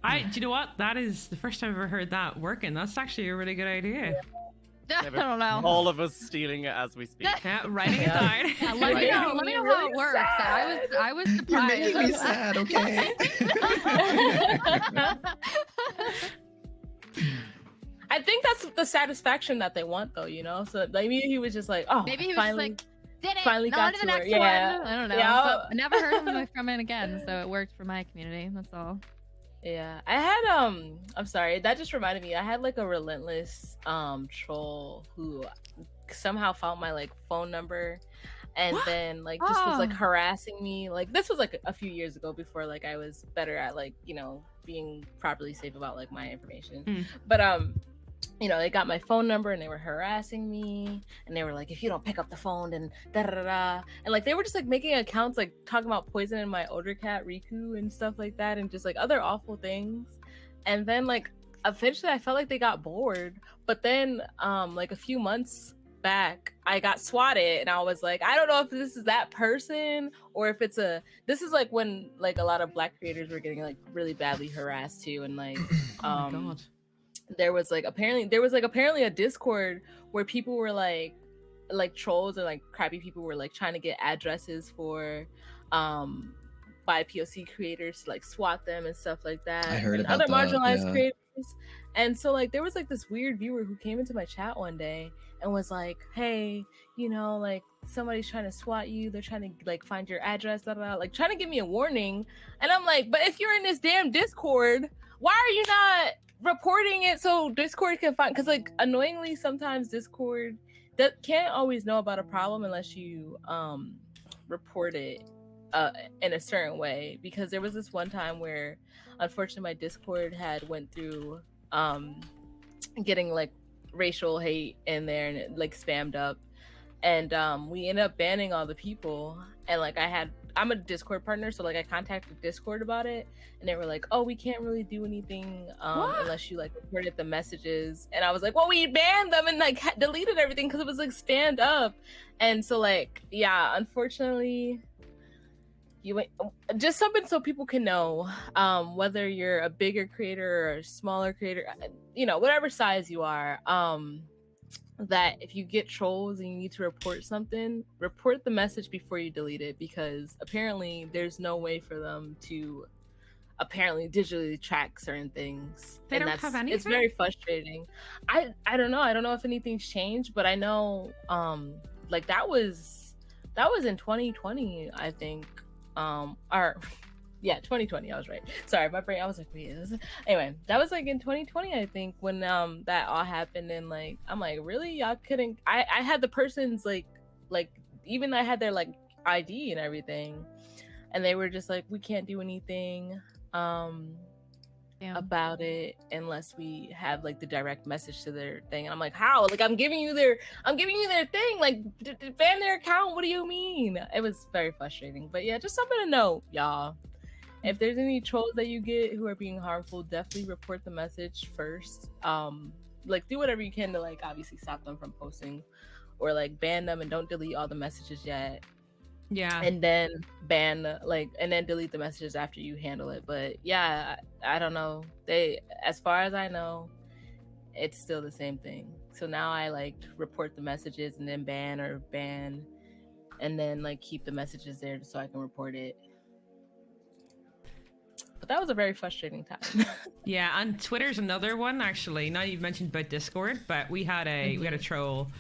Do you know what? That is the first time I've ever heard that working. That's actually a really good idea. I don't know. All of us stealing it as we speak. Yeah, writing it down. Yeah, let me know how it works. I was surprised. You're making me sad, okay? I think that's the satisfaction that they want, though, you know? So maybe he was just like, oh, maybe he was finally, just like, did it. finally No, got to to the her. next Yeah. one. I don't know. Yeah. But I never heard from it again, so it worked for my community. That's all. Yeah. I had, I'm sorry, that just reminded me. I had like a relentless troll who somehow found my like phone number and then like just was like harassing me. Like this was like a few years ago, before like I was better at like, you know, being properly safe about like my information. But you know, they got my phone number and they were harassing me, and they were like, if you don't pick up the phone, then da da da. And like they were just like making accounts like talking about poisoning my older cat Riku and stuff like that, and just like other awful things. And then like eventually I felt like they got bored. But then like a few months back, I got swatted, and I was like, I don't know if this is that person or if it's this is like when like a lot of Black creators were getting like really badly harassed too, and like Oh my god. there was apparently a Discord where people were like trolls and like crappy people were like trying to get addresses for BiPOC creators to like swat them and stuff like that. I heard and about other that, marginalized yeah. creators. And so like there was like this weird viewer who came into my chat one day and was like, hey, you know, like somebody's trying to swat you, they're trying to like find your address, blah, blah, blah, like trying to give me a warning. And I'm like, but if you're in this damn Discord, why are you not reporting it so Discord can find? Because like annoyingly sometimes Discord that can't always know about a problem unless you report it in a certain way. Because there was this one time where unfortunately my Discord had went through getting like racial hate in there, and it like spammed up, and we ended up banning all the people. And like I'm a Discord partner, so like I contacted Discord about it, and they were like, oh, we can't really do anything unless you like reported the messages. And I was like, well, we banned them and like deleted everything because it was like spammed up. And so like, yeah, unfortunately, just something so people can know, whether you're a bigger creator or a smaller creator, you know, whatever size you are, that if you get trolls and you need to report something, report the message before you delete it, because apparently there's no way for them to apparently digitally track certain things. They don't have anything? It's very frustrating. I don't know. I don't know if anything's changed, but I know like that was in 2020, I think. Or yeah, 2020, I was right. Sorry, my brain, I was like, wait, anyway, that was like in 2020, I think, when that all happened. And like I'm like, really, y'all couldn't? I had the person's like even I had their like ID and everything, and they were just like, we can't do anything about it unless we have like the direct message to their thing. And I'm like, how? Like I'm giving you their thing, like ban their account, what do you mean? It was very frustrating. But yeah, just something to know, y'all. If there's any trolls that you get who are being harmful, definitely report the message first. Like do whatever you can to like obviously stop them from posting, or like ban them and don't delete all the messages yet. Yeah. and then ban and then delete the messages after you handle it. But yeah, I don't know. As far as I know, it's still the same thing. So now I like report the messages and then ban, and then like keep the messages there so I can report it. But that was a very frustrating time. Yeah, and Twitter's another one actually. Now you've mentioned about Discord, but we had a troll.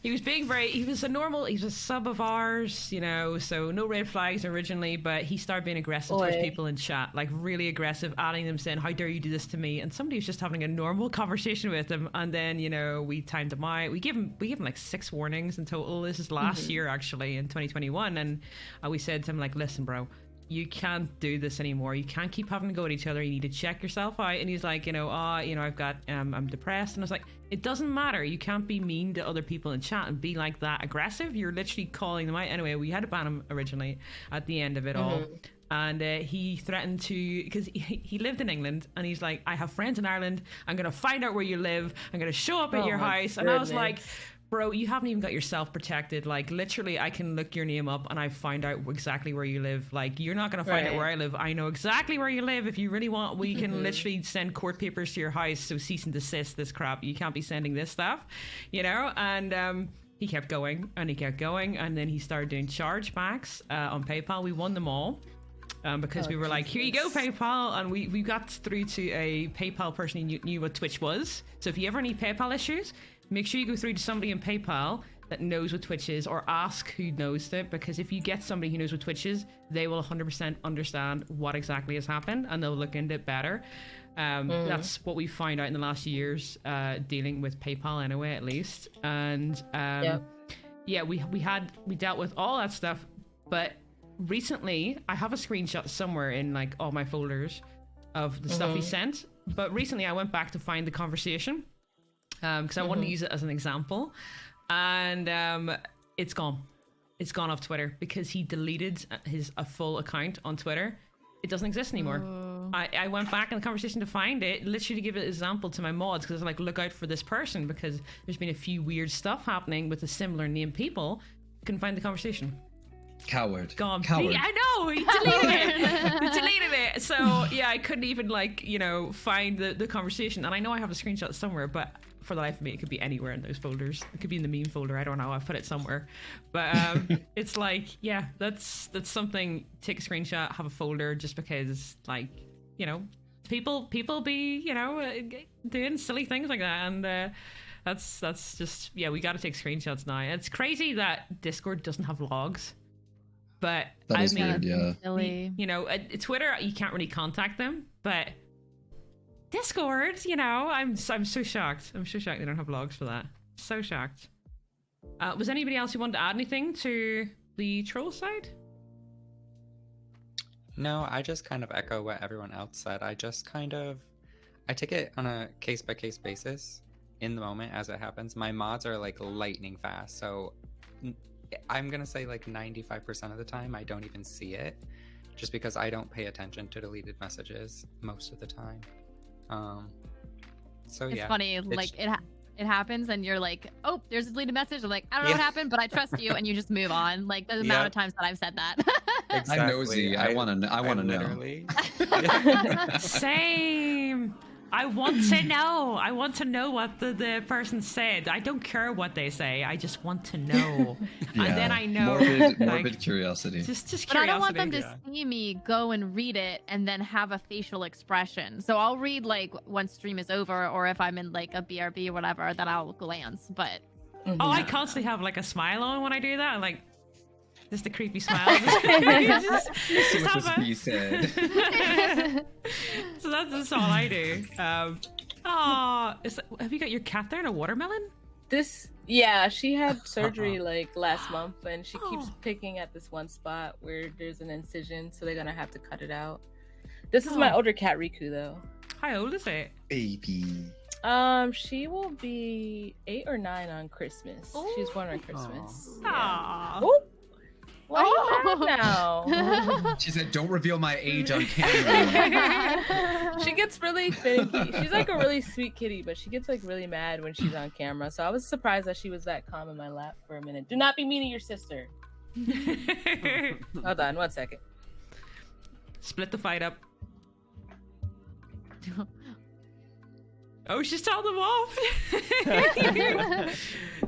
He was a sub of ours, you know, so no red flags originally, but he started being aggressive towards people in chat, like really aggressive, adding them, saying, how dare you do this to me? And somebody was just having a normal conversation with him, and then, you know, we timed him out. We gave him like 6 warnings in total. This is last year, actually, in 2021, and we said to him, like, listen, bro, you can't do this anymore. You can't keep having to go at each other. You need to check yourself out. And he's like, I've got, I'm depressed. And I was like, it doesn't matter. You can't be mean to other people in chat and be like that aggressive. You're literally calling them out. Anyway, we had to ban him originally at the end of it all. And he threatened to, because he lived in England, and he's like, I have friends in Ireland. I'm going to find out where you live. I'm going to show up at your house. And I was like, bro, you haven't even got yourself protected. Like, literally, I can look your name up and I find out exactly where you live. Like, you're not going to find out where I live. I know exactly where you live. If you really want, we can literally send court papers to your house. So cease and desist this crap. You can't be sending this stuff, you know? And he kept going and he kept going. And then he started doing chargebacks on PayPal. We won them all. Because we were like, here you go, PayPal. And we got through to a PayPal person who knew what Twitch was. So if you ever need PayPal issues, make sure you go through to somebody in PayPal that knows what Twitch is, or ask who knows it, because if you get somebody who knows what Twitch is, they will 100% understand what exactly has happened and they'll look into it better. That's what we found out in the last years dealing with PayPal anyway, at least. And we dealt with all that stuff, but recently I have a screenshot somewhere in like all my folders of the stuff he sent, but recently I went back to find the conversation because I wanted to use it as an example, and it's gone off Twitter because he deleted a full account on Twitter. It doesn't exist anymore. I went back in the conversation to find it, literally to give it an example to my mods, because I was like, look out for this person, because there's been a few weird stuff happening with a similar name people. Couldn't find the conversation. Coward. Gone. Coward. I know, he deleted it. He deleted it. So yeah, I couldn't even find the conversation. And I know I have a screenshot somewhere, but for the life of me, it could be anywhere in those folders. It could be in the meme folder. I don't know. I've put it somewhere. But it's like, yeah, that's something. Take a screenshot, have a folder, just because, like, people be, doing silly things like that. And that's just, yeah, we got to take screenshots now. It's crazy that Discord doesn't have logs. But that is weird, yeah. Silly. Twitter, you can't really contact them, but Discord, I'm so shocked. I'm so shocked they don't have logs for that. So shocked. Was anybody else who wanted to add anything to the troll side? No, I just kind of echo what everyone else said. I take it on a case-by-case basis in the moment as it happens. My mods are like lightning fast, so I'm gonna say like 95% of the time I don't even see it, just because I don't pay attention to deleted messages most of the time. So it's yeah, funny, like it happens and you're like, oh, there's a deleted message. I'm like, I don't know what happened, but I trust you, and you just move on. Like the amount of times that I've said that. Exactly. I'm nosy. I want to know. Same. I want to know. I want to know what the person said. I don't care what they say. I just want to know. Yeah. And then I know. Morbid curiosity. Just curiosity. But I don't want them to see me go and read it and then have a facial expression. So I'll read like when stream is over, or if I'm in like a BRB or whatever, then I'll glance. But I constantly have like a smile on when I do that. Like, just a creepy smile. just see what this bee said. So that's all I do. Have you got your cat there in a watermelon? She had surgery like last month, and she keeps picking at this one spot where there's an incision, so they're gonna have to cut it out. This is my older cat, Riku, though. How old is it? Baby. She will be 8 or 9 on Christmas. She was born on Christmas. Aww. Yeah. Why are you mad now? She said, don't reveal my age on camera. She gets really finicky. She's like a really sweet kitty, but she gets like really mad when she's on camera. So I was surprised that she was that calm in my lap for a minute. Do not be mean to your sister. Hold on, 1 second. Split the fight up. Oh, she's told them off.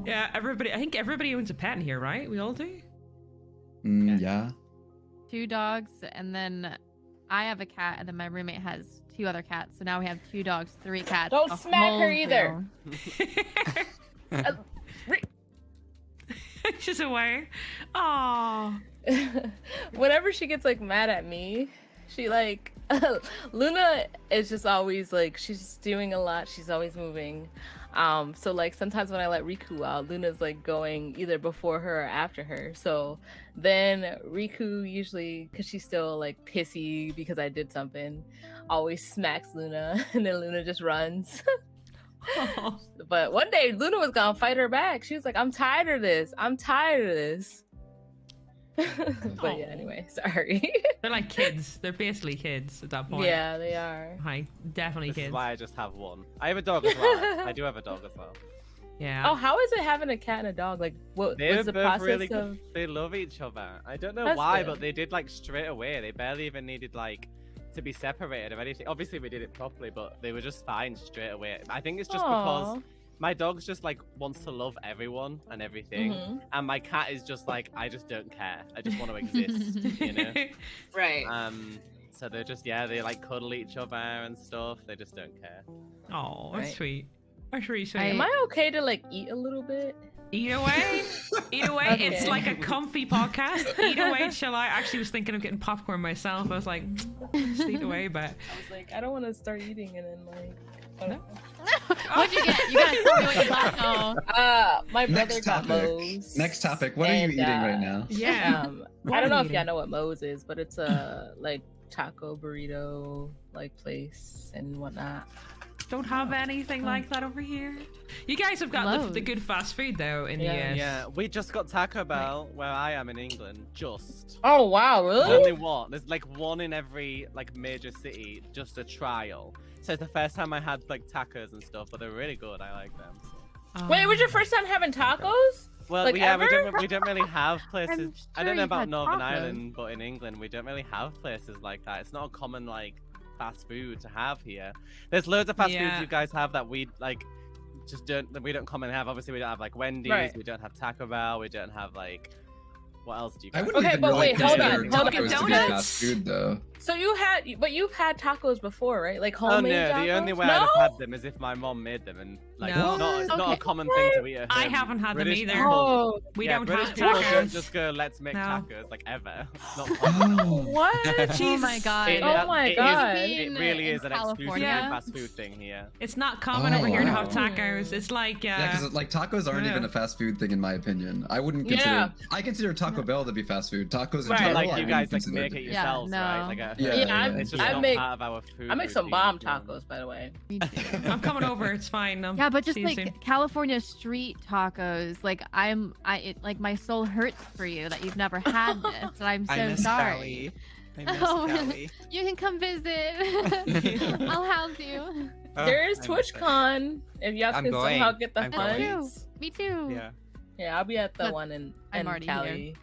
Yeah, everybody. I think everybody owns a pet in here, right? We all do. Yeah. 2 dogs, and then I have a cat, and then my roommate has 2 other cats. So now we have 2 dogs, 3 cats. Don't a smack whole her either. deal. She's away. Aww. Whenever she gets like mad at me, she like Luna is just always like she's doing a lot. She's always moving. So like sometimes when I let Riku out, Luna's like going either before her or after her. So then Riku usually, because she's still like pissy because I did something, always smacks Luna, and then Luna just runs. Oh. But one day Luna was gonna fight her back. She was like, "I'm tired of this. I'm tired of this." But yeah, anyway, sorry. They're like kids. They're basically kids at that point. Yeah, they are. Hi, definitely This kids. is why I just have one. I have a dog as well. I do have a dog as well. Yeah. Oh, how is it having a cat and a dog? Like, what They're was the both process really of? good. They love each other. I don't know That's why, good. but they did like straight away. They barely even needed like to be separated or anything. Obviously, we did it properly, but they were just fine straight away. I think it's just because my dog's just like wants to love everyone and everything, Mhm. and my cat is just like, I just don't care. I just want to exist, you know. Right. So they're just they like cuddle each other and stuff. They just don't care. Oh, that's Right. sweet. That's really sweet. Am I okay to like eat a little bit? Eat away. Eat away. It's Okay. like a comfy podcast. Eat away, shall I? Actually was thinking of getting popcorn myself. I was like, just eat away, but I was like, I don't want to start eating and then like. I don't know. What'd you get? You guys tell me what you got. Oh. My brother Next got topic. Moe's. Next topic. What are you and, eating right now? yeah. I don't know if eating? y'all know what Moe's is, but it's a like taco burrito like place and whatnot. Don't have anything like that over here. You guys have got the Loads. good fast food though in Yeah. the US. Yeah, we just got Taco Bell where I am in England. Just. Oh wow, There's really? only one. There's like one in every like major city, just a trial. So it's the first time I had like tacos and stuff, but they're really good. I like them. So. Wait, was your first time having tacos? Well, Like, we ever? don't really have places. I sure don't know you've about had Northern tacos. Ireland, but in England we don't really have places like that. It's not a common like fast food to have here. There's loads of fast foods Yeah. you guys have that we like just we don't commonly have. Obviously, we don't have like Wendy's. Right. We don't have Taco Bell. We don't have like what else do you I guys? wouldn't Okay, even but really wait, hold consider on, hold on. tacos to be Donuts? fast food, though. So you've had tacos before, right? Like Oh homemade no, tacos? the only way no? I'd have had them is if my mom made them, and like No. it's not a Okay. common thing to eat at I home. haven't had them British either. people- Oh, We yeah, don't British have people don't tacos. just go, let's make No. tacos, like ever. It's not common. Oh. what? Oh my god. Oh my it is- God. it really In is an California. exclusive Yeah. fast food thing here. It's not common over here to have wow. tacos. It's like Yeah, because like tacos aren't Yeah. even a fast food thing in my opinion. I wouldn't consider. Yeah. I consider Taco Bell to be fast food. Tacos in Right. general, Like I you wouldn't guys like consider make to it be. yourselves, Yeah, right? no. Like Yeah, it's just I not make- part of our food. I make some routine, bomb you know? tacos, by the way. Me too. I'm coming over. It's fine. Yeah, but just see you like soon. California street tacos, like like my soul hurts for you that you've never had this, and I'm so I miss sorry. Cali. I miss Oh, Cali. You can come visit. I'll house you. Oh, there is I miss that. TwitchCon. If y'all I'm can going. somehow get the I'm Me going. funds. too. Me too. Yeah. Yeah, I'll be at the But one in I'm already Cali.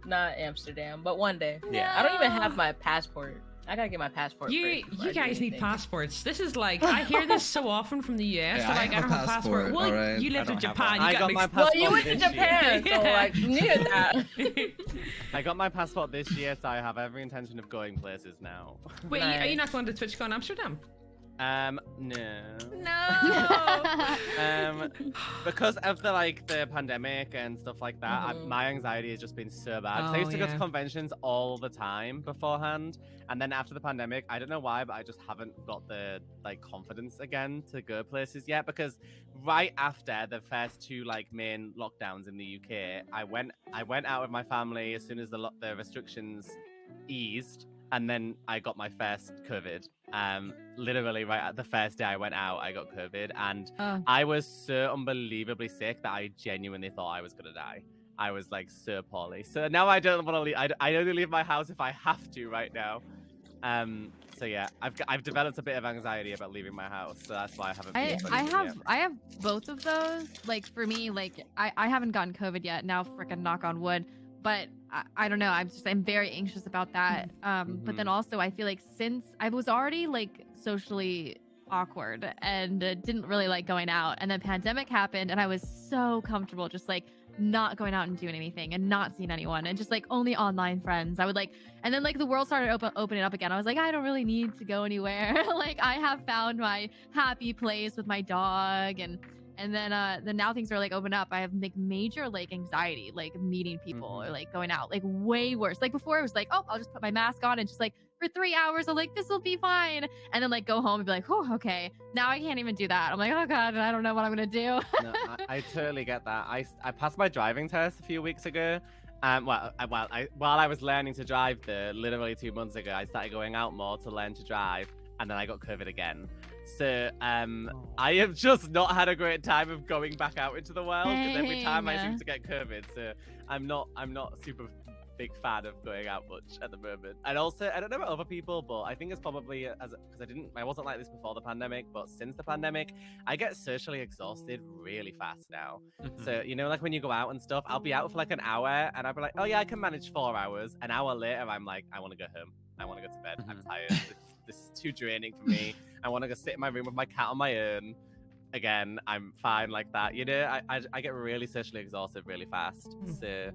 Not Amsterdam, but one day. Yeah. I don't even have my passport. I gotta get my passport. You first before I do guys need anything. passports. This is like I hear this so often from the US. Yeah, They're I like, I have don't a have a passport. passport, Well, alright. you I lived in don't have Japan. one. You I got got an my ex- Well, passport you went to this year. Japan, so Yeah. like you needed that. I got my passport this year, so I have every intention of going places now. Wait, are you Nice. not going to TwitchCon Amsterdam? No. No. Because of the pandemic and stuff like that, Mhm. my anxiety has just been so bad. 'Cause I Oh, used to go to yeah. conventions all the time beforehand, and then after the pandemic, I don't know why, but I just haven't got the confidence again to go places yet. Because right after the first two main lockdowns in the UK, I went out with my family as soon as the restrictions eased. And then I got my first COVID. Literally right at the first day I went out, I got COVID, and Oh. I was so unbelievably sick that I genuinely thought I was gonna die. I was so poorly. So now I don't want to leave. I only leave my house if I have to right now. So yeah, I've developed a bit of anxiety about leaving my house, so that's why I haven't. Been I have both of those. Like for me, like I haven't gotten COVID yet. Now, frickin' knock on wood. But I don't know. I'm very anxious about that. But then also I feel like since I was already like socially awkward and didn't really like going out, and then pandemic happened, and I was so comfortable just like not going out and doing anything and not seeing anyone and just like only online friends. I would like, and then like the world started opening up again. I was like, I don't really need to go anywhere. Like I have found my happy place with my dog, and then now things are like open up. I have like major like anxiety, like meeting people or like going out, like way worse. Like before it was like, oh, I'll just put my mask on and just like for 3 hours I'm like, this will be fine, and then like go home and be like, oh, okay. Now I can't even do that. I'm like, oh god, I don't know what I'm gonna do. No, I totally get that. I passed my driving test a few weeks ago. While I was learning to drive there, literally 2 months ago, I started going out more to learn to drive, and then I got COVID again. So I have just not had a great time of going back out into the world, because every time I seem to get COVID. So I'm not super big fan of going out much at the moment. And also, I don't know about other people, but I think it's probably because I wasn't like this before the pandemic, but since the pandemic, I get socially exhausted really fast now. So, you know, like when you go out and stuff, I'll be out for like an hour and I'll be like, oh yeah, I can manage 4 hours. An hour later, I'm like, I want to go home. I want to go to bed. I'm tired. This is too draining for me. I want to go sit in my room with my cat on my own. Again, I'm fine like that. You know, I get really socially exhausted really fast. So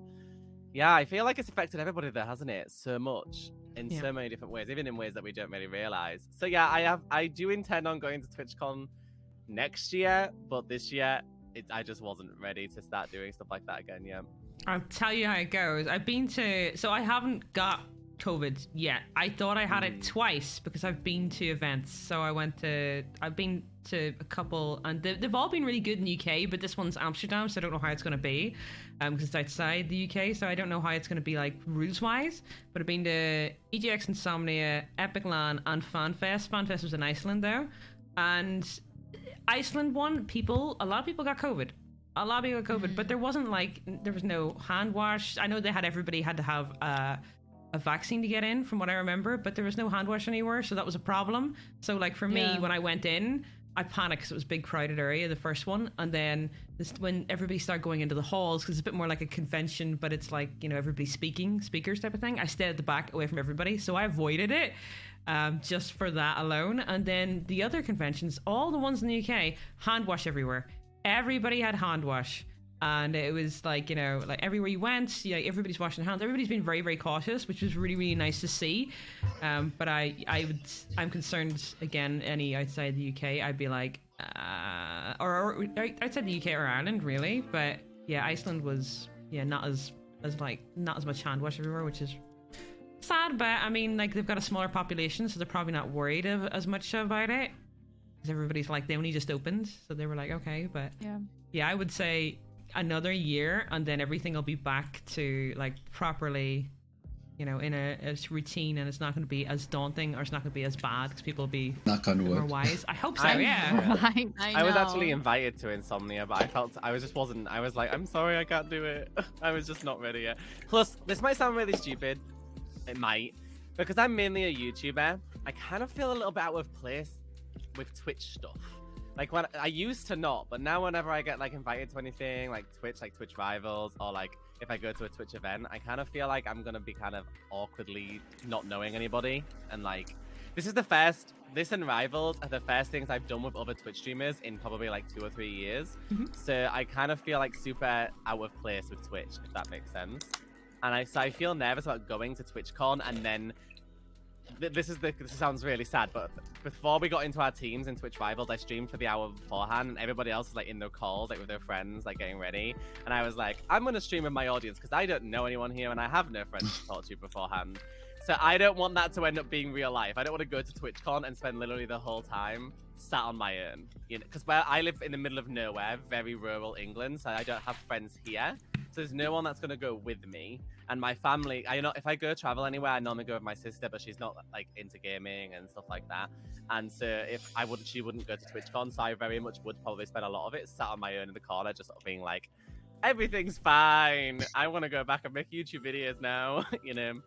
yeah, I feel like it's affected everybody there, hasn't it? So much in so many different ways, even in ways that we don't really realize. So yeah, I do intend on going to TwitchCon next year, but this year I just wasn't ready to start doing stuff like that again. Yeah, I'll tell you how it goes. So I haven't got COVID yet. I thought I had it twice because I've been to events. So I've been to a couple, and they've all been really good in the UK, but this one's Amsterdam, so I don't know how it's going to be because it's outside the UK, so I don't know how it's going to be like rules wise. But I've been to EGX Insomnia, Epic LAN, and FanFest. FanFest was in Iceland though, and Iceland one, a lot of people got COVID. But there was no hand wash. I know everybody had to have a vaccine to get in, from what I remember, but there was no hand wash anywhere, so that was a problem. So like for me, when I went in, I panicked because it was a big crowded area, the first one, and then when everybody started going into the halls, because it's a bit more like a convention, but it's like, you know, everybody speakers type of thing, I stayed at the back away from everybody, so I avoided it just for that alone. And then the other conventions, all the ones in the UK, hand wash everywhere. Everybody had hand wash. And it was like, you know, like everywhere you went, everybody's washing their hands. Everybody's been very, very cautious, which was really, really nice to see. But I'm concerned, again, any outside the UK, I'd be like, or outside the UK or Ireland, really. But yeah, Iceland was, not as much hand wash everywhere, which is sad. But I mean, like they've got a smaller population, so they're probably not worried as much about it. Because everybody's like, they only just opened, so they were like, okay. But yeah, I would say another year and then everything will be back to like properly, you know, in a routine, and it's not going to be as daunting, or it's not going to be as bad because people will be more wise. I hope so. I was actually invited to Insomnia, but I was like, I'm sorry, I can't do it. I was just not ready yet. Plus, this might sound really stupid. It might, because I'm mainly a YouTuber. I kind of feel a little bit out of place with Twitch stuff. Like when I used to not, but now whenever I get like invited to anything like Twitch Rivals, or like if I go to a Twitch event, I kind of feel like I'm gonna be kind of awkwardly not knowing anybody. And like this and Rivals are the first things I've done with other Twitch streamers in probably like 2 or 3 years. So I kind of feel like super out of place with Twitch, if that makes sense. And I feel nervous about going to TwitchCon, and then this sounds really sad, but before we got into our teams in Twitch Rivals, I streamed for the hour beforehand, and everybody else was like in their calls, like with their friends, like getting ready. And I was like, I'm gonna stream with my audience because I don't know anyone here, and I have no friends to talk to beforehand. So I don't want that to end up being real life. I don't want to go to TwitchCon and spend literally the whole time sat on my own, you know, because I live in the middle of nowhere, very rural England, so I don't have friends here. So there's no one that's gonna go with me. And my family, if I go travel anywhere, I normally go with my sister, but she's not like into gaming and stuff like that. And so she wouldn't go to TwitchCon, so I very much would probably spend a lot of it sat on my own in the corner, just sort of being like, everything's fine. I want to go back and make YouTube videos now, you know.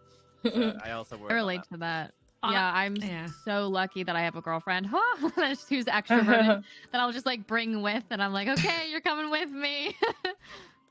So I also worry. I relate to that. Yeah, I'm Yeah. so lucky that I have a girlfriend who's extroverted that I'll just like bring with, and I'm like, okay, you're coming with me.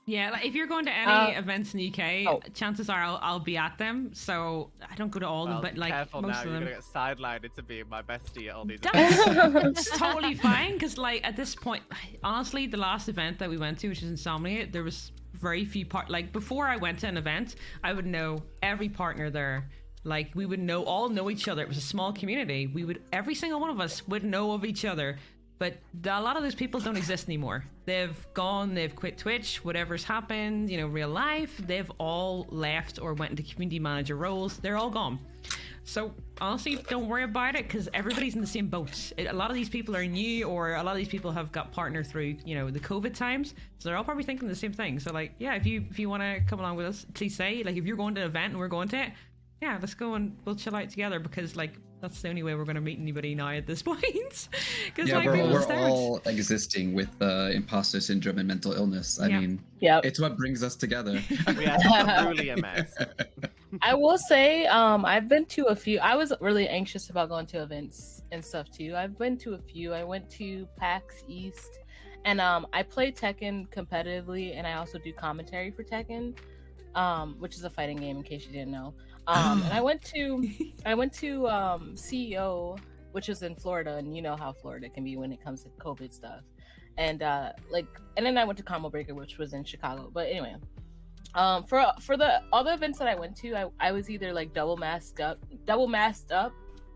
Yeah, like if you're going to any events in the UK, Oh. chances are I'll be at them. So I don't go to all of them, but like careful most now, of you're them. gonna get sidelined into being my bestie at all these It's totally fine because, like, at this point, honestly, the last event that we went to, which is Insomnia, there was very few like before I went to an event, I would know every partner there. Like we would all know each other. It was a small community. Every single one of us would know of each other. But a lot of those people don't exist anymore. They've gone, they've quit Twitch, whatever's happened, real life, they've all left or went into community manager roles. They're all gone. So honestly, don't worry about it because everybody's in the same boat. A lot of these people are new, or a lot of these people have got partner through, the COVID times. So they're all probably thinking the same thing. So like, yeah, if you want to come along with us, please say, like, if you're going to an event and we're going to it, yeah, let's go and we'll chill out together because like, that's the only way we're going to meet anybody now at this point. Yeah, like, we're all existing with imposter syndrome and mental illness. I mean, it's what brings us together. We are truly a mess. I will say, I've been to a few. I was really anxious about going to events and stuff too. I've been to a few. I went to PAX East, and I play Tekken competitively, and I also do commentary for Tekken, which is a fighting game, in case you didn't know. And I went to CEO, which is in Florida, and you know how Florida can be when it comes to COVID stuff. And and then I went to Combo Breaker, which was in Chicago. But anyway, for the other events that I went to, I was either like double masked up,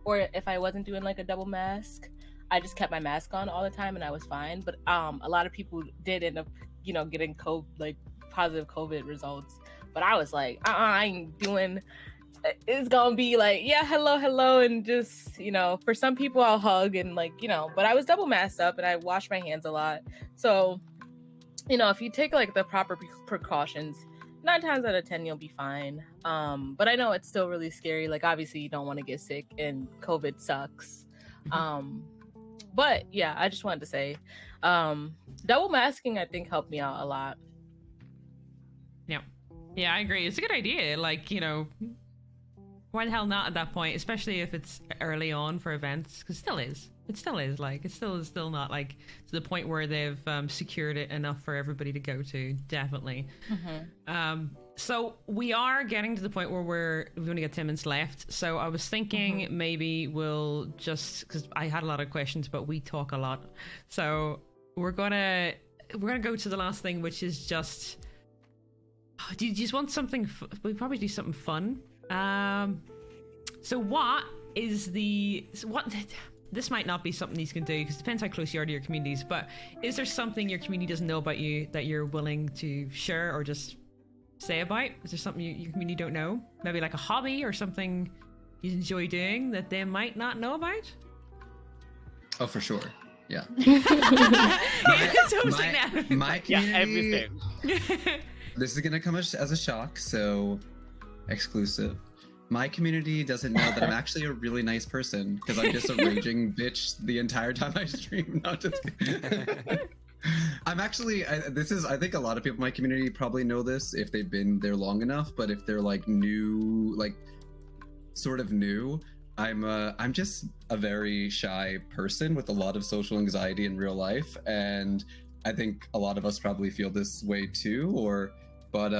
or if I wasn't doing like a double mask, I just kept my mask on all the time and I was fine. But a lot of people did end up, getting positive COVID results. But I was like, I ain't doing. It's gonna be like, yeah, hello, and just, for some people I'll hug and but I was double masked up and I washed my hands a lot. So, if you take like the proper precautions, 9 times out of 10 you'll be fine. But I know it's still really scary. Like, obviously you don't want to get sick and COVID sucks. But yeah, I just wanted to say, double masking I think helped me out a lot. Yeah, I agree. It's a good idea. Like, why the hell not at that point, especially if it's early on for events, because it still is. Like, it still is not like to the point where they've secured it enough for everybody to go to. Definitely. So we are getting to the point where we've only got 10 minutes left. So I was thinking maybe we'll just, because I had a lot of questions, but we talk a lot. So we're gonna go to the last thing, which is just. Do you just want something? We probably do something fun. So what is what? This might not be something you can do because it depends how close you are to your communities. But is there something your community doesn't know about you that you're willing to share or just say about? Is there something your community don't know? Maybe like a hobby or something you enjoy doing that they might not know about? Oh, for sure. Yeah. Yeah, my community, everything. This is gonna come as a shock, so exclusive. My community doesn't know that I'm actually a really nice person because I'm just a raging bitch the entire time I stream. Not just I'm actually. I think a lot of people in my community probably know this if they've been there long enough. But if they're like new, like sort of new, I'm just a very shy person with a lot of social anxiety in real life, and I think a lot of us probably feel this way too. But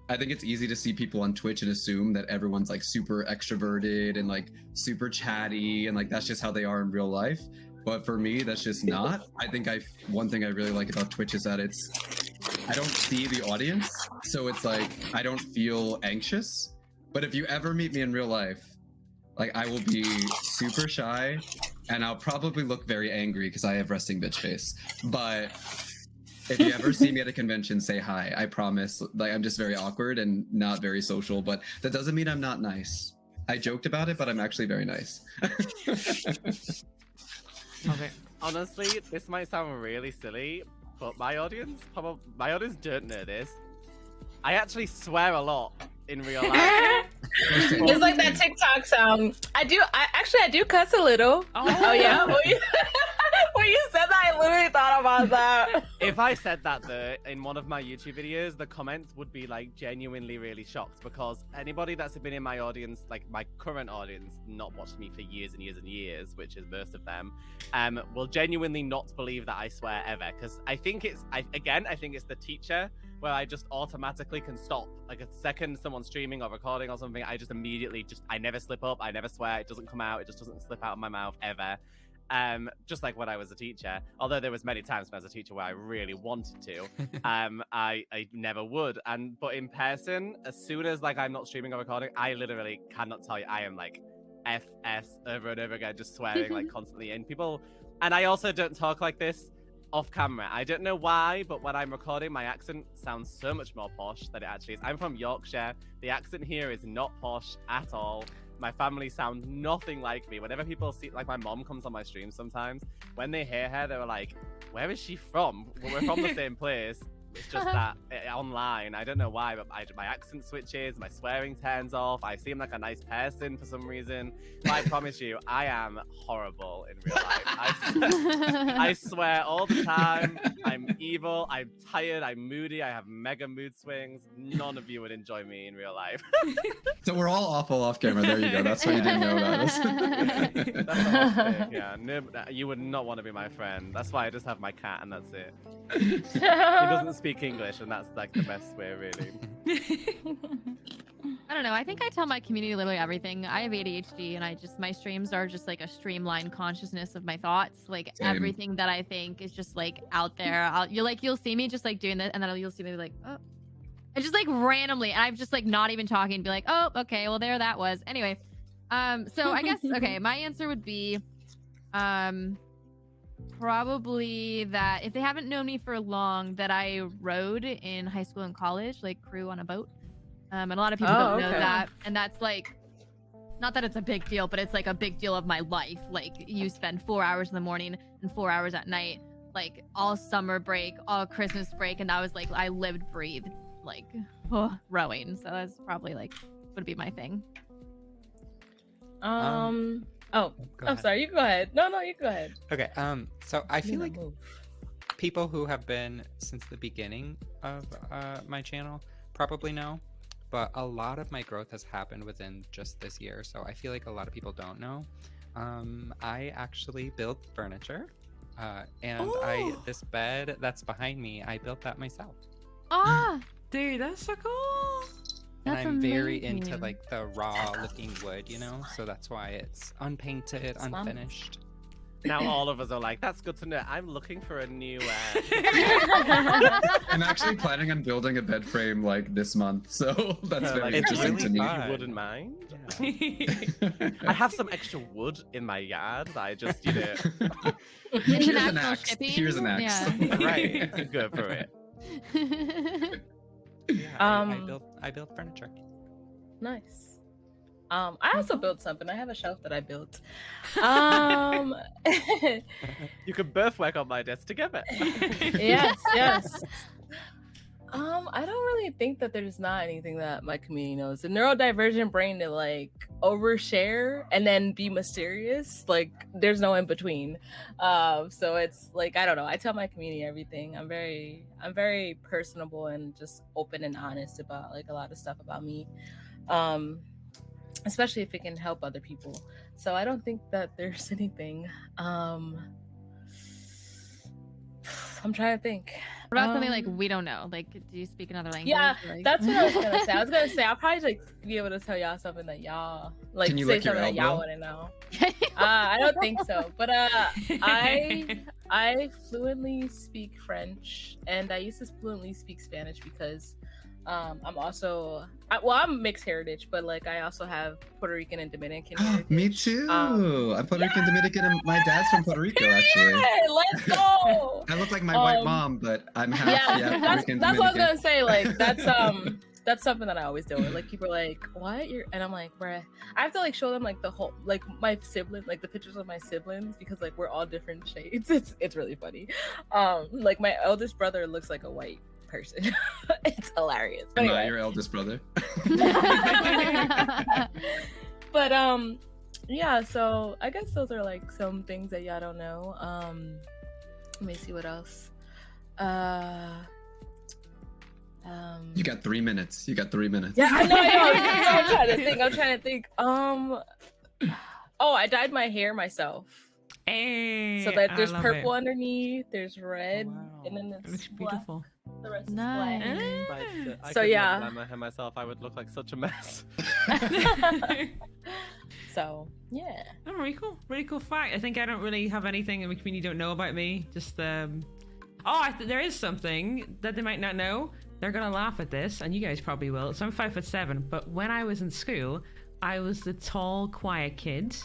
I think it's easy to see people on Twitch and assume that everyone's like super extroverted and like super chatty and like that's just how they are in real life. But for me, that's just not. I think one thing I really like about Twitch is that I don't see the audience, so it's like I don't feel anxious. But if you ever meet me in real life, like I will be super shy and I'll probably look very angry because I have resting bitch face. But if you ever see me at a convention, say hi. I promise. Like, I'm just very awkward and not very social, but that doesn't mean I'm not nice. I joked about it, but I'm actually very nice. Okay. Honestly, this might sound really silly, but my audience don't know this. I actually swear a lot in real life. It's like that TikTok sound. I do cuss a little. Oh yeah. When you said that, I literally thought about that. If I said that in one of my YouTube videos, the comments would be like genuinely really shocked, because anybody that's been in my audience, like my current audience, not watched me for years and years and years, which is most of them, will genuinely not believe that I swear ever. Because I think it's the teacher, where I just automatically can stop. Like a second someone's streaming or recording or something, I just immediately I never slip up, I never swear, it doesn't come out, it just doesn't slip out of my mouth ever. Just like when I was a teacher, although there was many times when I was a teacher where I really wanted to, I never would. But in person, as soon as like I'm not streaming or recording, I literally cannot tell you, I am like FS over and over again, just swearing like constantly. And I also don't talk like this off camera. I don't know why, but when I'm recording, my accent sounds so much more posh than it actually is. I'm from Yorkshire. The accent here is not posh at all. My family sound nothing like me. Whenever people see, like my mom comes on my stream sometimes, when they hear her, they're like, where is she from? Well, we're from the same place. It's just that online, I don't know why, but my accent switches, my swearing turns off. I seem like a nice person for some reason. But I promise you, I am horrible in real life. I swear all the time. I'm evil. I'm tired. I'm moody. I have mega mood swings. None of you would enjoy me in real life. So we're all awful off camera. There you go. That's what you didn't know about us. That's the whole thing. Yeah, no, you would not want to be my friend. That's why I just have my cat and that's it. He doesn't speak English, and that's like the best way, really. I don't know. I think I tell my community literally everything. I have ADHD, and my streams are just like a streamlined consciousness of my thoughts. Like everything that I think is just like out there. You'll see me just like doing this, and then you'll see me like, oh, and just like randomly, and I'm just like not even talking, and be like, oh, okay, well there that was. Anyway, so I guess okay, my answer would be, probably that if they haven't known me for long, that I rowed in high school and college, like crew on a boat. And a lot of people don't know that. And that's like, not that it's a big deal, but it's like a big deal of my life. Like you spend 4 hours in the morning and 4 hours at night, like all summer break, all Christmas break. And that was like, I lived, breathed, like rowing. So that's probably like, would be my thing. Oh, I'm sorry. You go ahead. No, you go ahead. Okay. So I feel like people who have been since the beginning of my channel probably know, but a lot of my growth has happened within just this year. So I feel like a lot of people don't know. I actually build furniture, and this bed that's behind me, I built that myself. Ah, dude, that's so cool. And That's I'm very amazing. into like the raw looking wood, you know, so that's why it's unpainted, unfinished. Now all of us are like, that's good to know. I'm looking for a new I'm actually planning on building a bed frame like this month, so that's very interesting to me. You wouldn't mind? Yeah. I have some extra wood in my yard that I just, Here's an axe. Shipping? Here's an axe. Yeah. Right, go for it. Yeah, I built furniture. Nice. I also built something. I have a shelf that I built. You could both work on my desk together. Yes. I don't really think that there's not anything that my community knows. The neurodivergent brain to like overshare and then be mysterious, like there's no in between. So it's like, I don't know. I tell my community everything. I'm very personable and just open and honest about like a lot of stuff about me. Especially if it can help other people. So I don't think that there's anything. I'm trying to think. What about something like we don't know? Like, do you speak another language? Yeah, like... that's what I was gonna say. I was gonna say I'll probably like be able to tell y'all something that y'all like. Can you say lick your something that y'all elbow? want to know. I don't think so, but I fluently speak French, and I used to fluently speak Spanish because I'm also I'm mixed heritage, but like I also have Puerto Rican and Dominican heritage. Me too. I'm Puerto Rican, Dominican, and my dad's from Puerto Rico, actually. Let's go. I look like my white mom, but I'm half that's Rican, what I was Dominican. gonna say. Like that's something that I always deal with. Like people are like, "What?" And I'm like, "Bruh." I have to like show them like the whole like my sibling, like the pictures of my siblings because like we're all different shades. It's really funny. Like my eldest brother looks like a white person. It's hilarious. But Am I anyway. your eldest brother? But Yeah, so I guess those are like some things that y'all don't know. Let me see what else. You got 3 minutes. Yeah, I know. I'm trying to think. Oh, I dyed my hair myself. Hey, So that there's I love purple it. underneath, there's red, wow. and then It looks it's black. beautiful. The rest Nice. is Right, I So, could yeah. never dye my hair myself. I would look like such a mess. black. So yeah. Oh, really cool fact. I think I don't really have anything in the community don't know about me. Just there is something that they might not know. They're gonna laugh at this, and you guys probably will. So I'm 5'7", but when I was in school, I was the tall, quiet kid.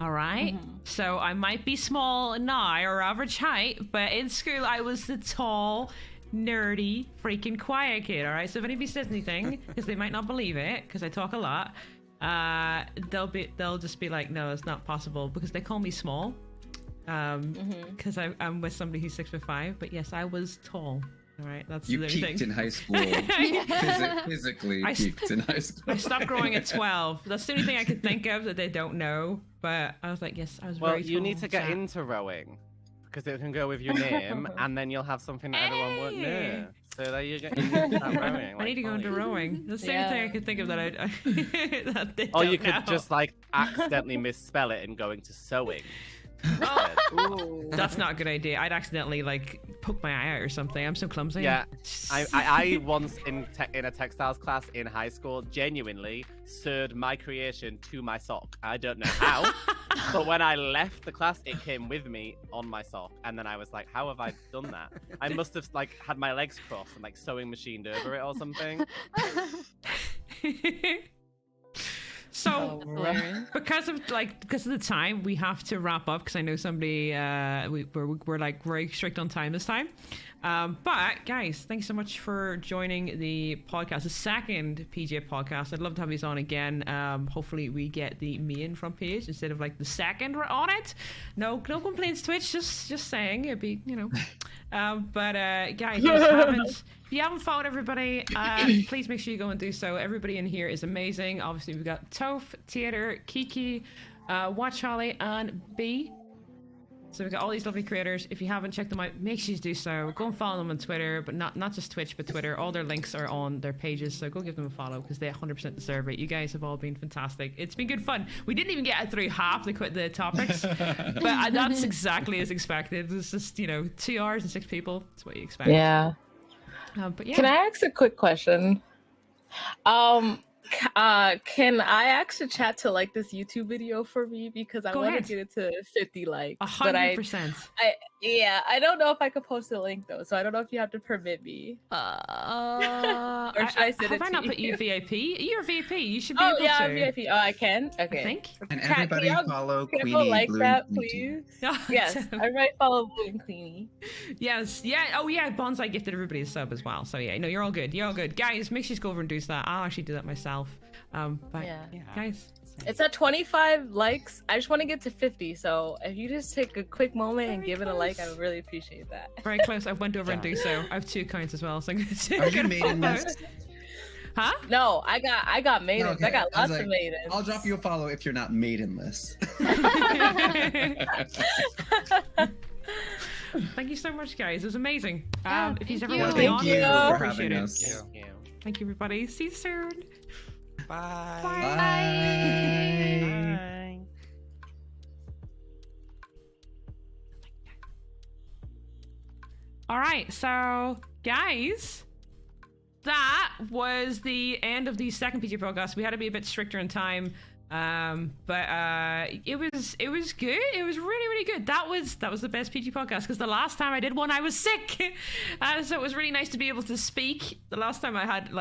All right. So I might be small now or average height, but in school I was the tall, nerdy, freaking quiet kid. All right. So if anybody says anything, because they might not believe it, because I talk a lot, they'll just be like, no, it's not possible, because they call me small. Because I'm with somebody who's 6'5", but yes, I was tall. All right, that's You the peaked thing. in high school. Physically peaked in high school. I stopped growing at 12. That's the only thing I could think of that they don't know. But I was like, yes, I was Well, very tall. you need to get so- into rowing because it can go with your name, and then you'll have something that everyone won't know. Hey. So there you go. You can start rowing. I need to go into rowing. That's the only thing I could think of that I that they Or don't you could know. just like accidentally misspell it and go into sewing. Ooh. That's not a good idea. I'd accidentally like poke my eye out or something. I'm so clumsy. Yeah, I once in a textiles class in high school genuinely sewed my creation to my sock. I don't know how, but when I left the class, it came with me on my sock, and then I was like, "How have I done that? I must have like had my legs crossed and like sewing machined over it or something." So Hilarious. because of the time, we have to wrap up because I know somebody we're like very strict on time this time. But guys, thanks so much for joining the podcast, the second PJ podcast. I'd love to have you on again. Hopefully we get the main front page instead of like the second we're on it. No complaints, Twitch. Just saying it'd be But guys, if you haven't followed everybody, please make sure you go and do so. Everybody in here is amazing. Obviously, we've got Toph, Tater, Keekee, WatchHollie, and B. So we've got all these lovely creators. If you haven't checked them out, make sure you do so. Go and follow them on Twitter, but not just Twitch, but Twitter. All their links are on their pages, so go give them a follow because they 100% deserve it. You guys have all been fantastic. It's been good fun. We didn't even get through half the topics, but that's exactly as expected. It's just 2 hours and 6 people. That's what you expect. Yeah. But yeah. Can I ask a quick question? Can I ask the chat to like this YouTube video for me because I Go want to ahead. get it to 50 likes. But 100%. I don't know if I could post a link though, so I don't know if you have to permit me. Or should I send have it I to not you? put you VIP? You're VIP. You should be Oh able yeah, to. I'm VIP. Oh, I can. I Okay. think. And Cat, everybody can y'all- follow Can I Queenie go like Blue that, YouTube. please? Yes, everybody follow Blue and Queenie. Yes. Yeah. Oh yeah. Bonsai gifted everybody a sub as well. So yeah. No, you're all good. You're all good, guys. Make sure you go over and do that. I'll actually do that myself. But Yeah. guys. It's at 25 likes. I just want to get to 50. So if you just take a quick moment and Very give it a like, I close. would really appreciate that. Very close. I went over and do so. I have 2 accounts as well, so I'm gonna Are you maiden follow. list? Huh? No, I got maidens. Okay, I got I was lots like, of maidens. I'll drop you a follow if you're not maidenless. Thank you so much, guys. It was amazing. Yeah, if he's thank ever you. want to be Thank on, you we for appreciate having it. us. Thank you. Thank you, everybody. See you soon. Bye. Bye. All right, so guys, that was the end of the second PG podcast. We had to be a bit stricter in time, but it was good. It was really good. That was the best PG podcast because the last time I did one, I was sick, so it was really nice to be able to speak. The last time I had like